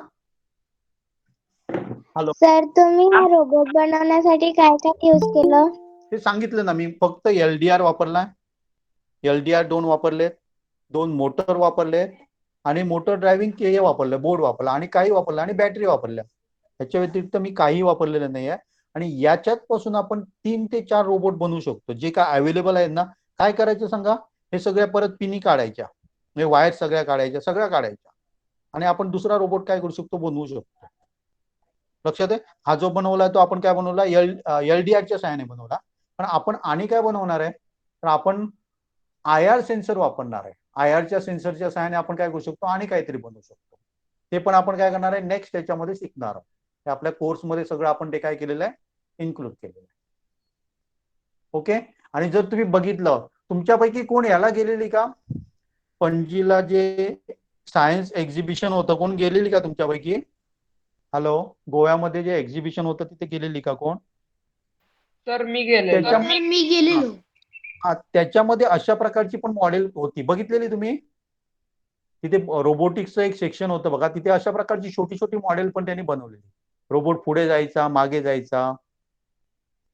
हॅलो. सर तुम्ही हा रोबोट बनवण्यासाठी काय काय यूज केलं? हे सांगितलं ना मी, फक्त एलडीआर वापरला, एलडीआर 2 वापरले, 2 मोटर वापरले आणि मोटर ड्रायव्हिंग हे वापरलं, बोर्ड वापरला आणि काही वापरलं आणि बॅटरी वापरल्या. याच्या व्यतिरिक्त मी काही वापरलेलं नाही आहे. आणि याच्यात पासून आपण 3 ते 4 रोबोट बनवू शकतो, जे काय अवेलेबल आहेत ना. काय करायचं सांगा, हे सगळ्या परत पिनी काढायच्या, म्हणजे वायर सगळ्या काढायच्या आणि आपण दुसरा रोबोट काय करू शकतो, बनवू शकतो. लक्षात आहे? हा जो बनवला तो आपण काय बनवला, एलडीआरच्या सहाय्याने बनवला. पण आपण आणि काय बनवणार आहे, तर आपण आयआर सेन्सर वापरणार आहे. आयआरच्या सेन्सरच्या सहाय्याने आपण काय करू शकतो, आणि काहीतरी बनवू शकतो. ते पण आपण काय करणार आहे, नेक्स्ट त्याच्यामध्ये शिकणार आहोत. ते आपल्या कोर्समध्ये सगळं आपण ते काय केलेलं आहे, इन्क्लूड केलेलं आहे. ओके. आणि जर तुम्ही बघितलं, तुमच्यापैकी कोण याला गेलेली का, पणजीला जे सायन्स एक्झिबिशन होतं, कोण गेलेली का तुमच्यापैकी? हॅलो, गोव्यामध्ये जे एक्झिबिशन होतं तिथे गेलेली का कोण? सर मी गेलेलो. मी गेलेलो. हा, त्याच्यामध्ये अशा प्रकारची पण मॉडेल होती, बघितलेली तुम्ही? तिथे रोबोटिक्सचं एक सेक्शन होतं बघा, तिथे अशा प्रकारची छोटी छोटी मॉडेल पण त्यांनी बनवलेली. रोबोट पुढे जायचा, मागे जायचा,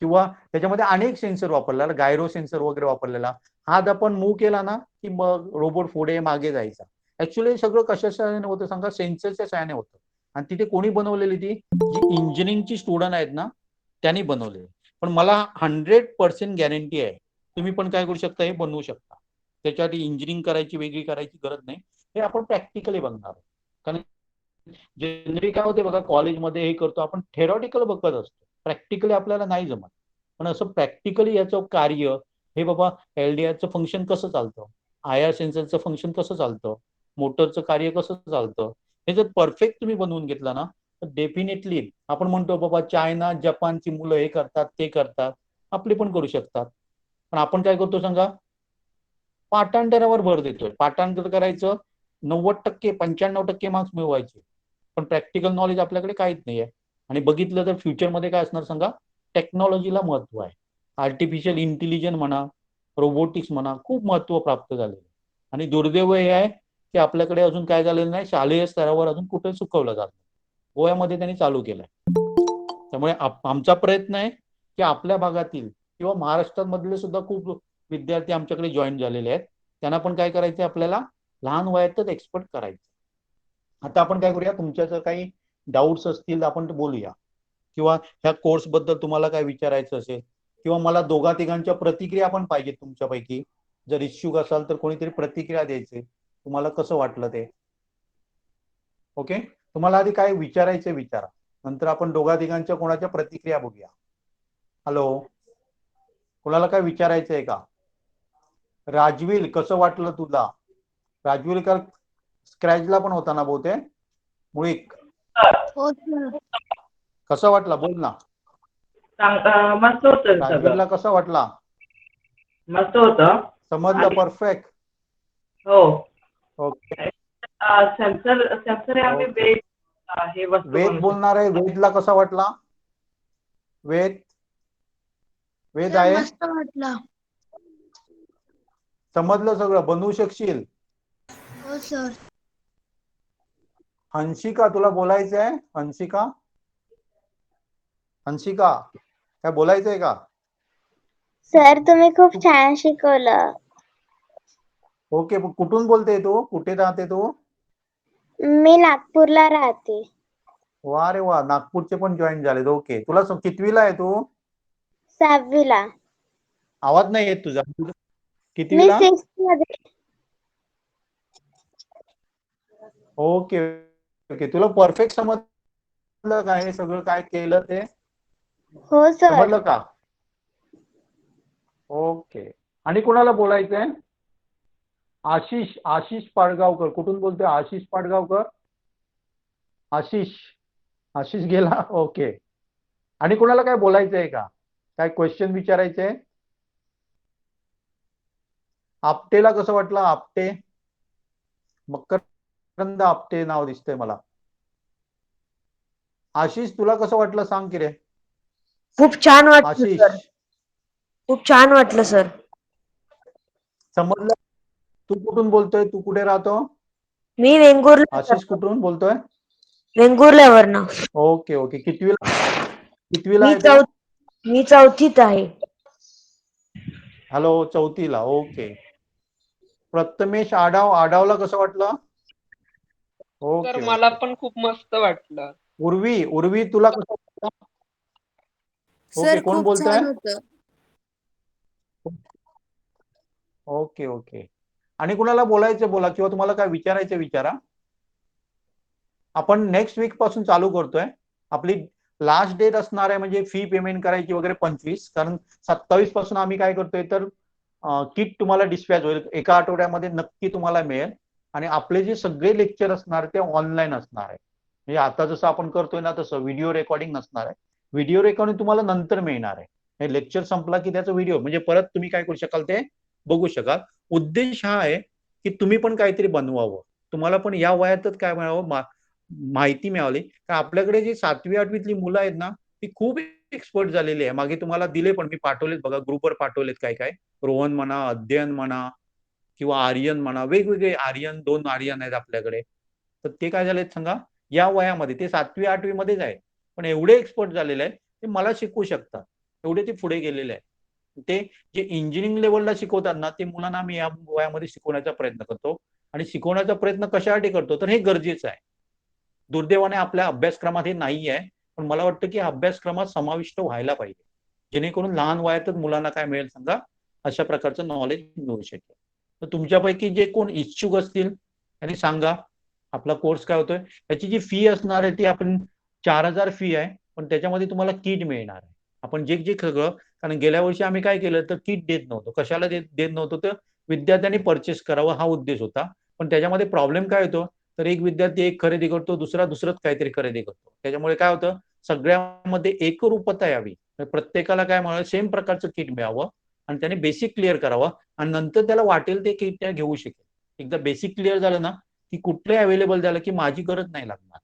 किंवा त्याच्यामध्ये अनेक सेन्सर वापरलेला, गायरो सेन्सर वगैरे वापरलेला. हात आपण मूव्ह केला ना की मग रोबोट पुढे मागे जायचा. ऍक्च्युअली सगळं कशाच्या सहाय्याने होतं सांगा, सेन्सरच्या सहाय्याने होतं. आणि तिथे कोणी बनवलेली, ती जी इंजिनिअरिंगची स्टुडंट आहेत ना त्यांनी बनवलेली. पण मला 100% गॅरंटी आहे, तुम्ही पण काय करू शकता, हे बनवू शकता. त्याच्यासाठी इंजिनिअरिंग करायची, वेगळी करायची गरज नाही. हे आपण प्रॅक्टिकली बघणार. कारण जनरली काय होते बघा, कॉलेजमध्ये हे करतो आपण, थेरॉटिकल बघत असतो, प्रॅक्टिकली आपल्याला नाही जमत. पण असं प्रॅक्टिकली याचं कार्य, हे बाबा एलडीआरचं फंक्शन कसं चालतं, आयआर सेन्सरचं फंक्शन कसं चालतं, मोटरचं कार्य कसं चालतं, हे जर परफेक्ट तुम्ही बनवून घेतला ना, तर डेफिनेटली आपण म्हणतो बाबा चायना जपानची मुलं हे करतात ते करतात, आपली पण करू शकतात. पण आपण काय करतो सांगा, पाठांतरावर भर देतोय. पाठांतर करायचं, 90%, 95% मार्क्स मिळवायचे, पण प्रॅक्टिकल नॉलेज आपल्याकडे काहीच नाहीये. आणि बघितलं तर फ्युचरमध्ये काय असणार सांगा, टेक्नॉलॉजीला महत्व आहे. आर्टिफिशियल इंटेलिजन्स म्हणा, रोबोटिक्स म्हणा, खूप महत्व प्राप्त झालेलं आहे. आणि दुर्दैव हे आहे की आपल्याकडे अजून काय झालेलं नाही, शालेय स्तरावर अजून कुठे शिकवलं जात. गोव्यामध्ये त्यांनी चालू केलंय. त्यामुळे आमचा प्रयत्न आहे की आपल्या भागातील किंवा महाराष्ट्रामधले सुद्धा खूप विद्यार्थी आमच्याकडे जॉईन झालेले आहेत. त्यांना पण काय करायचं, आपल्याला लहान वयातच एक्सपर्ट करायचं. आता आपण काय करूया, तुमच्या जर काही डाऊट्स असतील आपण बोलूया, किंवा ह्या कोर्स बद्दल तुम्हाला काय विचारायचं असेल, किंवा मला दोघा तिघांच्या प्रतिक्रिया पण पाहिजेत तुमच्यापैकी. जर इच्छुक असाल तर कोणीतरी प्रतिक्रिया द्यायचे, तुम्हाला कसं वाटलं ते. ओके. तुम्हाला आधी काय विचारायचं विचारा, नंतर आपण दोघा तिघांच्या कोणाच्या प्रतिक्रिया बघूया. हॅलो, कोणाला काय विचारायचं आहे का? राजवील, कसं वाटलं तुला? राजवील काल स्क्रॅचला पण होता ना बहुतेक, मुळीक, हो सर. कसं वाटलं बोल ना. मस्त होतं सगळं. राजवीरला कसा वाटला? मस्त होतं. समजलं? परफेक्ट. हो. ओके. सेन्सर हे आम्ही ओके. हे वस्तू वेद बनवू बोलणार आहे. वेदला कसा वाटला? वेद आहे? मस्त वाटला. समजलं सगळं? बनवू शकशील? हो सर. हंसिका, तुला बोलायचं आहे? हंसिका काय बोलायचंय का? सर तुम्ही खूप छान शिकवलं. ओके. कुठून बोलते तू? कुठे राहते तू? मी नागपूरला राहते. वा रे वा, नागपूरचे पण जॉईन झालेत. ओके. तुला कितवीला आहे तू? 6वीला. आवाज नाही येत तुझा. मी कितवीला? 6th मध्ये. Okay okay. तुला परफेक्ट समजलं का हे सगळं काय केलं ते? हो सर. समजलं का? ओके. आणि कोणाला बोलायचंय? आशिष पाडगावकर. कुठून बोलतोय? आशिष पाडगावकर. आशिष गेला. ओके. आणि कोणाला काय बोलायचंय का? काय क्वेश्चन विचारायचंय? आपटेला कसं वाटलं? आपटे, मकरंद आपटे नाव दिसतंय मला. आशिष तुला कसं वाटलं सांग की रे. खूप छान वाटलं आशिष सर. खूप छान वाटलं सर. समजलं? तू कुठून बोलतोय? तू कुठे राहतो? मी वेंगुर्ला. आशिष कुठून बोलतोय? वेंगुर्ल्यावरनं. Okay okay. कितवीला आहे तू? मी 4थीत आहे. हॅलो, 4थीला. ओके. प्रथमेश आडावला कसं वाटलं? तर ओके मला ओके. पण खूप मस्त वाटलं. उर्वी तुला कसं वाटलं? ओके. सर कोण खूप बोलतोय? छान होतं. Okay okay. आणि कुणाला बोलायचं बोला, किंवा तुम्हाला काय विचारायचं विचारा. आपण नेक्स्ट वीक पासून चालू करतोय. आपली लास्ट डेट असणार आहे म्हणजे फी पेमेंट करायची वगैरे 25. कारण 27 पासून आम्ही काय करतोय तर किट तुम्हाला डिस्पॅच होईल. एका आठवड्यामध्ये नक्की तुम्हाला मिळेल. आणि आपले जे सगळे लेक्चर असणार ते ऑनलाईन असणार आहे. म्हणजे आता जसं आपण करतोय ना तसं व्हिडिओ रेकॉर्डिंग नसणार आहे. व्हिडिओ रेकॉर्डिंग तुम्हाला नंतर मिळणार आहे. लेक्चर संपला की त्याचा व्हिडिओ म्हणजे परत तुम्ही काय करू शकाल ते बघू शकाल. उद्देश हा आहे की तुम्ही पण काहीतरी बनवावं. तुम्हाला पण या वयातच काय मिळावं, माहिती मिळाली. कारण आपल्याकडे जी 7वी 8वीतली मुलं आहेत ना ती खूप एक्सपर्ट झालेली आहे. मागे तुम्हाला दिले पण मी पाठवलेत बघा, ग्रुपवर पाठवलेत काय काय. रोहन म्हणा, अध्ययन म्हणा किंवा आर्यन म्हणा, वेगवेगळे आर्यन, 2 आर्यन आहेत आपल्याकडे. तर ते काय झालेत सांगा, या वयामध्ये ते 7वी 8वी मध्येच आहे. पण एवढे एक्सपर्ट झालेले आहे ते मला शिकवू शकतात. एवढे ते पुढे गेलेले आहे. ते जे इंजिनिअरिंग लेवलला शिकवतात ना ते मुलांना आम्ही या वयामध्ये शिकवण्याचा प्रयत्न करतो. आणि शिकवण्याचा प्रयत्न कशासाठी करतो तर हे गरजेचं आहे. दुर्दैवाने आपल्या अभ्यासक्रमात हे नाही आहे. पण मला वाटतं की अभ्यासक्रमात समाविष्ट व्हायला पाहिजे. जेणेकरून लहान वयातच मुलांना काय मिळेल सांगा, अशा प्रकारचं नॉलेज मिळू शकेल. तर तुमच्यापैकी जे कोण इच्छुक असतील त्यांनी सांगा आपला कोर्स काय होतोय. त्याची जी फी असणार आहे ती आपण 4000 फी आहे. पण त्याच्यामध्ये तुम्हाला किट मिळणार आहे. आपण जे सगळं, कारण गेल्या वर्षी आम्ही काय केलं तर किट देत नव्हतो. कशाला देत नव्हतो तर विद्यार्थ्यांनी परचेस करावं हा उद्देश होता. पण त्याच्यामध्ये प्रॉब्लेम काय होतो तर एक विद्यार्थी एक खरेदी करतो, दुसरंच काहीतरी खरेदी करतो. त्याच्यामुळे काय होतं सगळ्यामध्ये एकरूपता यावी. प्रत्येकाला काय मिळावं, सेम प्रकारचं किट मिळावं आणि त्याने बेसिक क्लिअर करावं आणि नंतर त्याला वाटेल ते किट त्या घेऊ शकेल. एकदा बेसिक क्लिअर झालं ना की कुठलंही अवेलेबल झालं की माझी गरज नाही लागणार.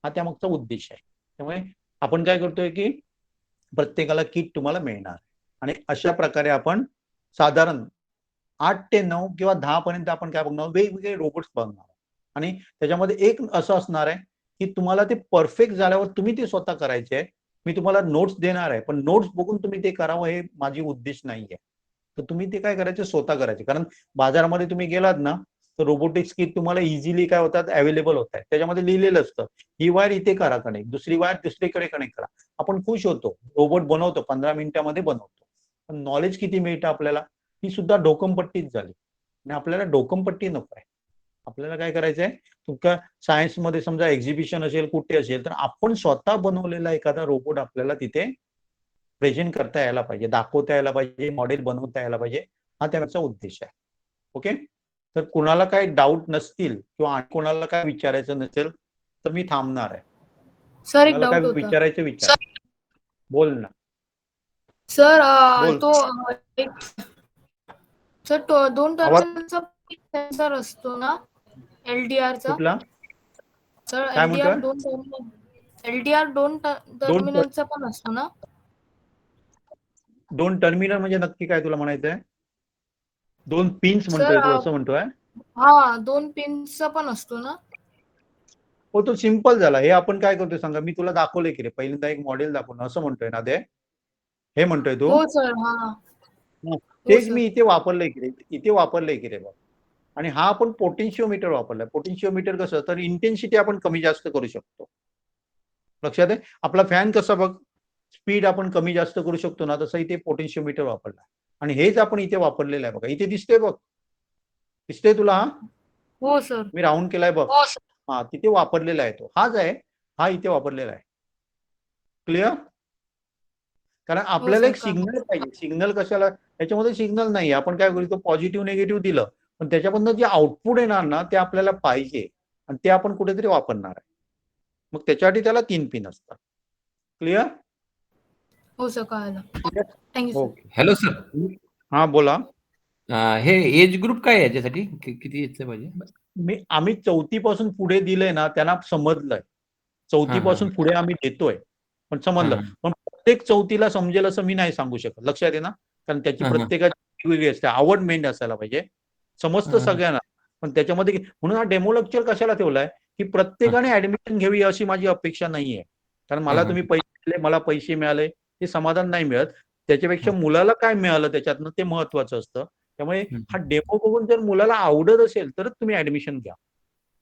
हा त्यामागचा उद्देश आहे. त्यामुळे आपण काय करतोय की प्रत्येकाला किट तुम्हाला मिळणार. आणि अशा प्रकारे आपण साधारण 8 ते 9 किंवा 10 पर्यंत आपण काय बघणार, वेगवेगळे रोबोट्स बघणार. आणि त्याच्यामध्ये एक असं असणार आहे की तुम्हाला ते परफेक्ट झाल्यावर तुम्ही ते स्वतः करायचे आहे. मी तुम्हाला नोट्स देणार आहे पण नोट्स बघून तुम्ही ते करावं हे माझी उद्देश नाहीये. तर तुम्ही ते काय करायचे स्वतः करायचे. कारण बाजारामध्ये तुम्ही गेलात ना तर रोबोटिक्स किट तुम्हाला इझिली काय होतात अवेलेबल होत आहे. त्याच्यामध्ये लिहिलेलं असतं ही वायर इथे करा कनेक्ट, दुसरी वायर दुसरीकडे कनेक्ट करा. आपण खुश होतो, रोबोट बनवतो, 15 मिनिटामध्ये बनवतो. पण नॉलेज किती मिळतं आपल्याला, ही सुद्धा ढोकमपट्टीच झाली. आणि आपल्याला ढोकमपट्टी नको आहे. आपल्याला काय करायचंय, तुमच्या सायन्समध्ये समजा एक्झिबिशन असेल कुठे असेल तर आपण स्वतः बनवलेला एखादा रोबोट आपल्याला तिथे प्रेझेंट करता यायला पाहिजे, दाखवता यायला पाहिजे, मॉडेल बनवता यायला पाहिजे. हा त्याचा उद्देश आहे. ओके. तर कुणाला काही डाऊट नसतील किंवा कोणाला काय विचारायचं नसेल तर मी थांबणार आहे. सर एक कुणाला काय डाऊट होता. विचारायचं विचार. बोल ना. सर बोल. तो सर तो 2 आवाज टर्मिनलचा सेन्सर असतो ना एलडीआरचा. कुठला सर काय म्हणतोय? एलडीआर 2 दोन टर्मिनलचा पण असतो ना. दोन टर्मिनल म्हणजे नक्की काय तुला म्हणायचंय? 2 पिन्स सर म्हणतोय तू, असं म्हणतोय? हा 2 पिनचा पण असतो ना. हो, तो सिंपल झाला. हे आपण काय करतोय सांगा, मी तुला दाखवलंय की रे, पहिल्यांदा एक मॉडेल दाखवणं, असं म्हणतोय ना ते? हे म्हणतोय तू? हो सर. हा हं. हो तेच सर. मी इथे वापरलंय की रे, इथे वापरलंय की रे बघ. आणि हा आपण पोटेन्शिओमीटर वापरलाय. पोटेन्शिओमीटर कसं, तर इंटेन्सिटी आपण कमी जास्त करू शकतो. लक्षात आहे? आपला फॅन कसा बघ, स्पीड आपण कमी जास्त करू शकतो ना, तसं इथे पोटेन्शिओमीटर वापरला. आणि हेच आपण इथे वापरलेलं आहे बघा. इथे दिसतंय बघ. दिसतंय तुला? हा हो सर. मी राऊंड केलाय बघ. हा, तिथे वापरलेला आहे तो. हाच आहे. हा इथे वापरलेला आहे. क्लिअर? कारण हो आपल्याला सर एक का. सिग्नल पाहिजे. सिग्नल कशाला? त्याच्यामध्ये सिग्नल नाही. आपण काय करतो, पॉझिटिव्ह निगेटिव्ह दिलं, पण त्याच्यामधनं जे आउटपुट येणार ना, ते आपल्याला पाहिजे आणि ते आपण कुठेतरी वापरणार आहे. मग त्याच्यासाठी त्याला 3 पिन असतात. क्लिअर? हो सर कळालं. Thank you sir. Okay. Hello sir. हा बोला. हे एज ग्रुप काय आहे याच्यासाठी? किती एजचं पाहिजे? आम्ही 4थी पासून पुढे दिलंय ना, त्यांना समजलंय. 4थी हां, हां. पासून पुढे आम्ही देतोय, पण हां, समजलं. हां. पण प्रत्येक 4थीला समजेल असं मी नाही सांगू शकत. लक्षात आहे ना? कारण त्याची हां, हां. प्रत्येकाची वेगळी असते. आवड मेंढ असायला पाहिजे. समजतं हां, हां. सगळ्यांना. पण त्याच्यामध्ये म्हणून हा डेमो लेक्चर कशाला ठेवलाय, की हां. प्रत्येकाने ऍडमिशन घ्यावी अशी माझी अपेक्षा नाहीये. कारण हां, मला हां. तुम्ही पैसे दिले, मला पैसे मिळाले, हे समाधान नाही मिळत. त्याच्यापेक्षा हां. मुलाला काय मिळालं त्याच्यातनं ते महत्वाचं असतं. त्यामुळे हं, हा हं. डेमो बघून जर मुलाला आवडत असेल तरच तुम्ही ऍडमिशन घ्या.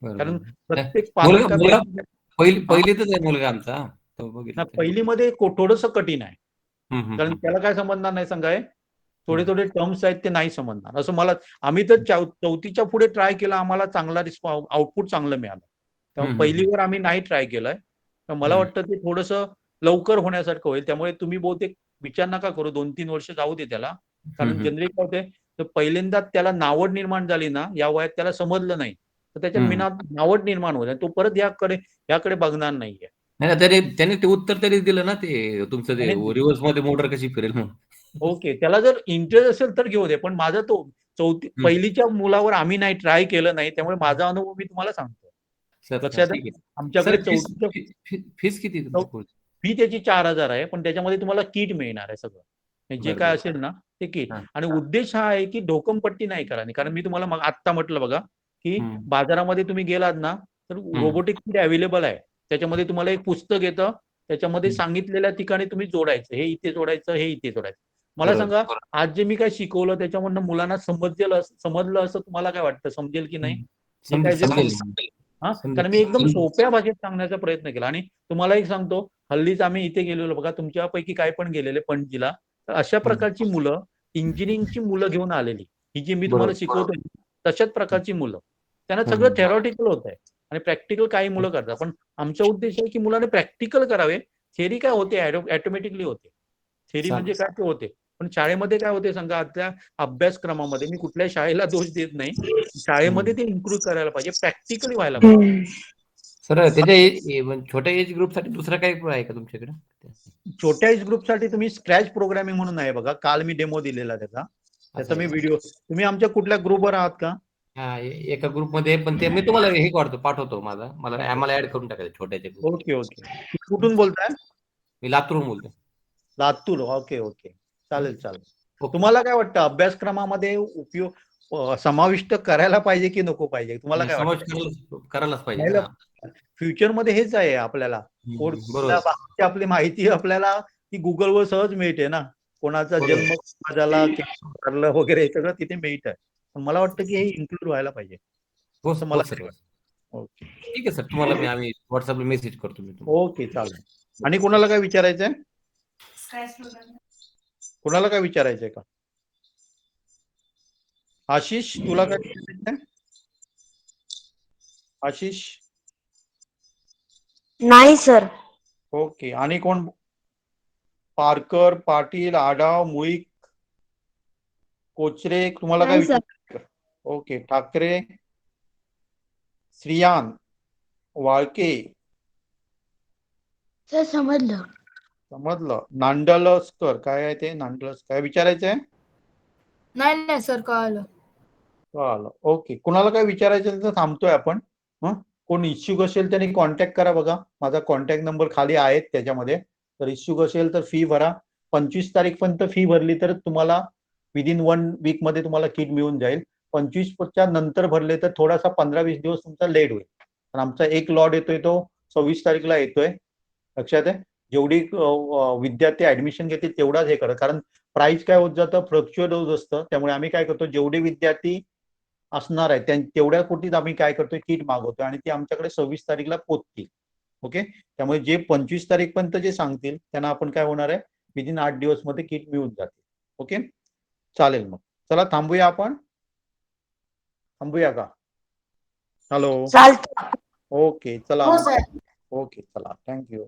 कारण बरोबर. प्रत्येक मुलगा मुलगा पालकांना पहिलीतच आहे मुलगा आमचा. तो ना, बघितलं ते. पहिलीमध्ये थोडंसं कठीण आहे. हं, हं, कारण हं. त्याला काय समजणार नाही सांगाय, थोडे हं. थोडे टर्म्स आहेत ते नाही समजणार. असं मला, आम्ही तर 4थीच्या पुढे ट्राय केला, आम्हाला चांगला आउटपुट चांगलं मिळालं. हं, त्यामुळे हं, हं. पहिलीवर आम्ही नाही ट्राय केलंय. तर मला हं. वाटतं ते थोडंसं लवकर होण्यासारखं होईल. त्यामुळे तुम्ही बहुतेक विचार नका करू, 2-3 वर्ष जाऊ दे त्याला. हं, कारण हं. जनरली काय होते, तर पहिल्यांदा त्याला नावड निर्माण झाली ना, या वयात त्याला समजलं नाही, तर त्याच्या हं. नावड निर्माण होईल आणि तो परत याकडे बघणार नाहीये. नाही ना, त्याने ते उत्तर तरी दिलं ना, ते तुमचं ते आणि रिव्हर्स मध्ये मोटर कशी फिरेल म्हणून. ओके, त्याला जर इंटरेस्ट असेल तर घेऊ दे. पण माझा तो हं. पहिलीच्या मुलावर आम्ही नाही ट्राय केलं नाही. त्यामुळे माझा अनुभव मी तुम्हाला सांगतो. सर लक्षात ठीक आहे? आहे. आमच्याकडे सर फीस 4थीच्या फीस किती आहे तुमच्या कोर्स? फी त्याची 4,000 आहे. पण त्याच्यामध्ये तुम्हाला किट मिळणार आहे सगळं. म्हणजे जे बरं, काय बरं. असेल ना, ते किट. हां. आणि उद्देश हा आहे की ढोकमपट्टी नाही करायची. कारण मी तुम्हाला मग आत्ता म्हटलं बघा, की हं. बाजारामध्ये तुम्ही गेलात ना, तर हं. रोबोटिक किट अवेलेबल आहे. त्याच्यामध्ये तुम्हाला एक पुस्तक येतं. त्याच्यामध्ये हं. सांगितलेल्या ठिकाणी तुम्ही जोडायचं. हे इथे जोडायचं, हे इथे जोडायचं. मला बरोबर. सांगा, आज जे मी काय शिकवलं त्याच्यामधनं मुलांना समजलं असं तुम्हाला काय वाटतं? समजेल की नाही? हं. हे काय जे समजेल. हां, समजेल. कारण मी एकदम सोप्या भाषेत सांगण्याचा प्रयत्न केला. आणि तुम्हाला एक सांगतो, हल्लीच आम्ही इथे गेलेलो बघा, तुमच्यापैकी काही पण गेलेले पणजीला, तर अशा हं. प्रकारची मुलं, इंजिनिअरिंगची मुलं घेऊन आलेली. ही जी मी तुम्हाला बरोबर. शिकवतोय, तशाच प्रकारची मुलं. त्यांना हं, सगळं हं. थेरॉटिकल होतंय आणि प्रॅक्टिकल काही मुलं करतात. पण आमचा उद्देश आहे की मुलाने प्रॅक्टिकल करावे. थेअरी काय होते, ऑटोमॅटिकली होते. थेअरी म्हणजे चालेल. काय ते होते. पण शाळेमध्ये काय होते सांगा, त्या अभ्यासक्रमामध्ये मी कुठल्याही शाळेला दोष देत नाही. शाळेमध्ये हं. ते इन्क्लूड करायला पाहिजे, प्रॅक्टिकली व्हायला पाहिजे. सर त्याच्या छोट्या एज ग्रुपसाठी दुसरा काही आहे का तुमच्याकडे? छोट्या एज ग्रुपसाठी तुम्ही स्क्रॅच प्रोग्रामिंग म्हणून आहे बघा, काल मी डेमो दिलेला त्याचा असं मी आहे का? व्हिडिओ, तुम्ही आमच्या कुठल्या ग्रुपवर आहात का? हां, एका ग्रुपमध्ये पण ते मी तुम्हाला हे पाठवतो मला ऍड करून टाकायचं छोट्याच्या ग्रुपमध्ये. Okay okay. कुठून बोलताय? मी लातूरून बोलतोय. लातूर. ओके ओके, चालेल चालेल. ओके. तुम्हाला काय वाटतं, अभ्यासक्रमामध्ये समाविष्ट करायला पाहिजे की नको पाहिजे? तुम्हाला नाही, काय समावेश वाटतं? करायलाच पाहिजे ना. फ्युचरमध्ये हेच आहे आपल्याला. बरोबर. बाकीची आपली माहिती आपल्याला ती गुगलवर सहज मिळते ना. कोणाचा बरोबर. जन्म केव्हा झाला, केव्हा ठरलं वगैरे, हे सगळं तिथे मिळतं. पण मला वाटतं की हे इन्क्लूड व्हायला पाहिजे, हो असं हो मला सर. तरी वाटतं. ओके ठीक आहे सर, तुम्हाला आम्ही व्हॉट्सअपला मेसेज करतो मी तुम्हाला. ओके, चालेल. आणि कोणाला काय विचारायचंय? कोणाला काय विचारायचंय का? आशिष, तुला काय विचारायचंय? आशिष? नाही सर. ओके. आणि कोण? पारकर, पाटील, आडाव, मुळीक, कोचरे, तुम्हाला काय नाही सर. विचारायचं? ओके. ठाकरे, श्रियान, वाळके, सर समजलं. समजलं. नांडलस्कर काय आहे ते? नांडलस्कर काय विचारायचं आहे? नाही सर कळालं. चालेल. ओके. कुणाला काय विचारायचं असेल तर थांबतोय आपण. कोण इच्छुक असेल त्याने कॉन्टॅक्ट करा. बघा माझा कॉन्टॅक्ट नंबर खाली आहेत त्याच्यामध्ये. तर इच्छुक असेल तर फी भरा. 25 तारीखपर्यंत फी भरली तर तुम्हाला विदिन 1 वीक मध्ये तुम्हाला किट मिळून जाईल. 25च्या नंतर भरले तर थोडासा 15-20 दिवस तुमचा लेट होईल. पण आमचा एक लॉट येतोय तो 26 तारीखला येतोय. लक्षात आहे. जेवढी विद्यार्थी ऍडमिशन घेतील तेवढाच हे करा. कारण प्राइस काय होत जातं, फ्लक्च्युएट होत असतं. त्यामुळे आम्ही काय करतो, जेवढे विद्यार्थी असणार आहे तेवढ्या कोटीत आम्ही काय करतोय, किट मागवतोय आणि ती आमच्याकडे 26 तारीखला पोहोचतील. ओके. त्यामुळे जे 25 तारीखपर्यंत जे सांगतील त्यांना आपण काय होणार आहे, विदिन 8 दिवस मध्ये किट मिळून जातील. ओके. चालेल. मग चला थांबूया आपण. थांबूया का? हॅलो. चालतं. ओके चला. हो सर. ओके चला. थँक्यू.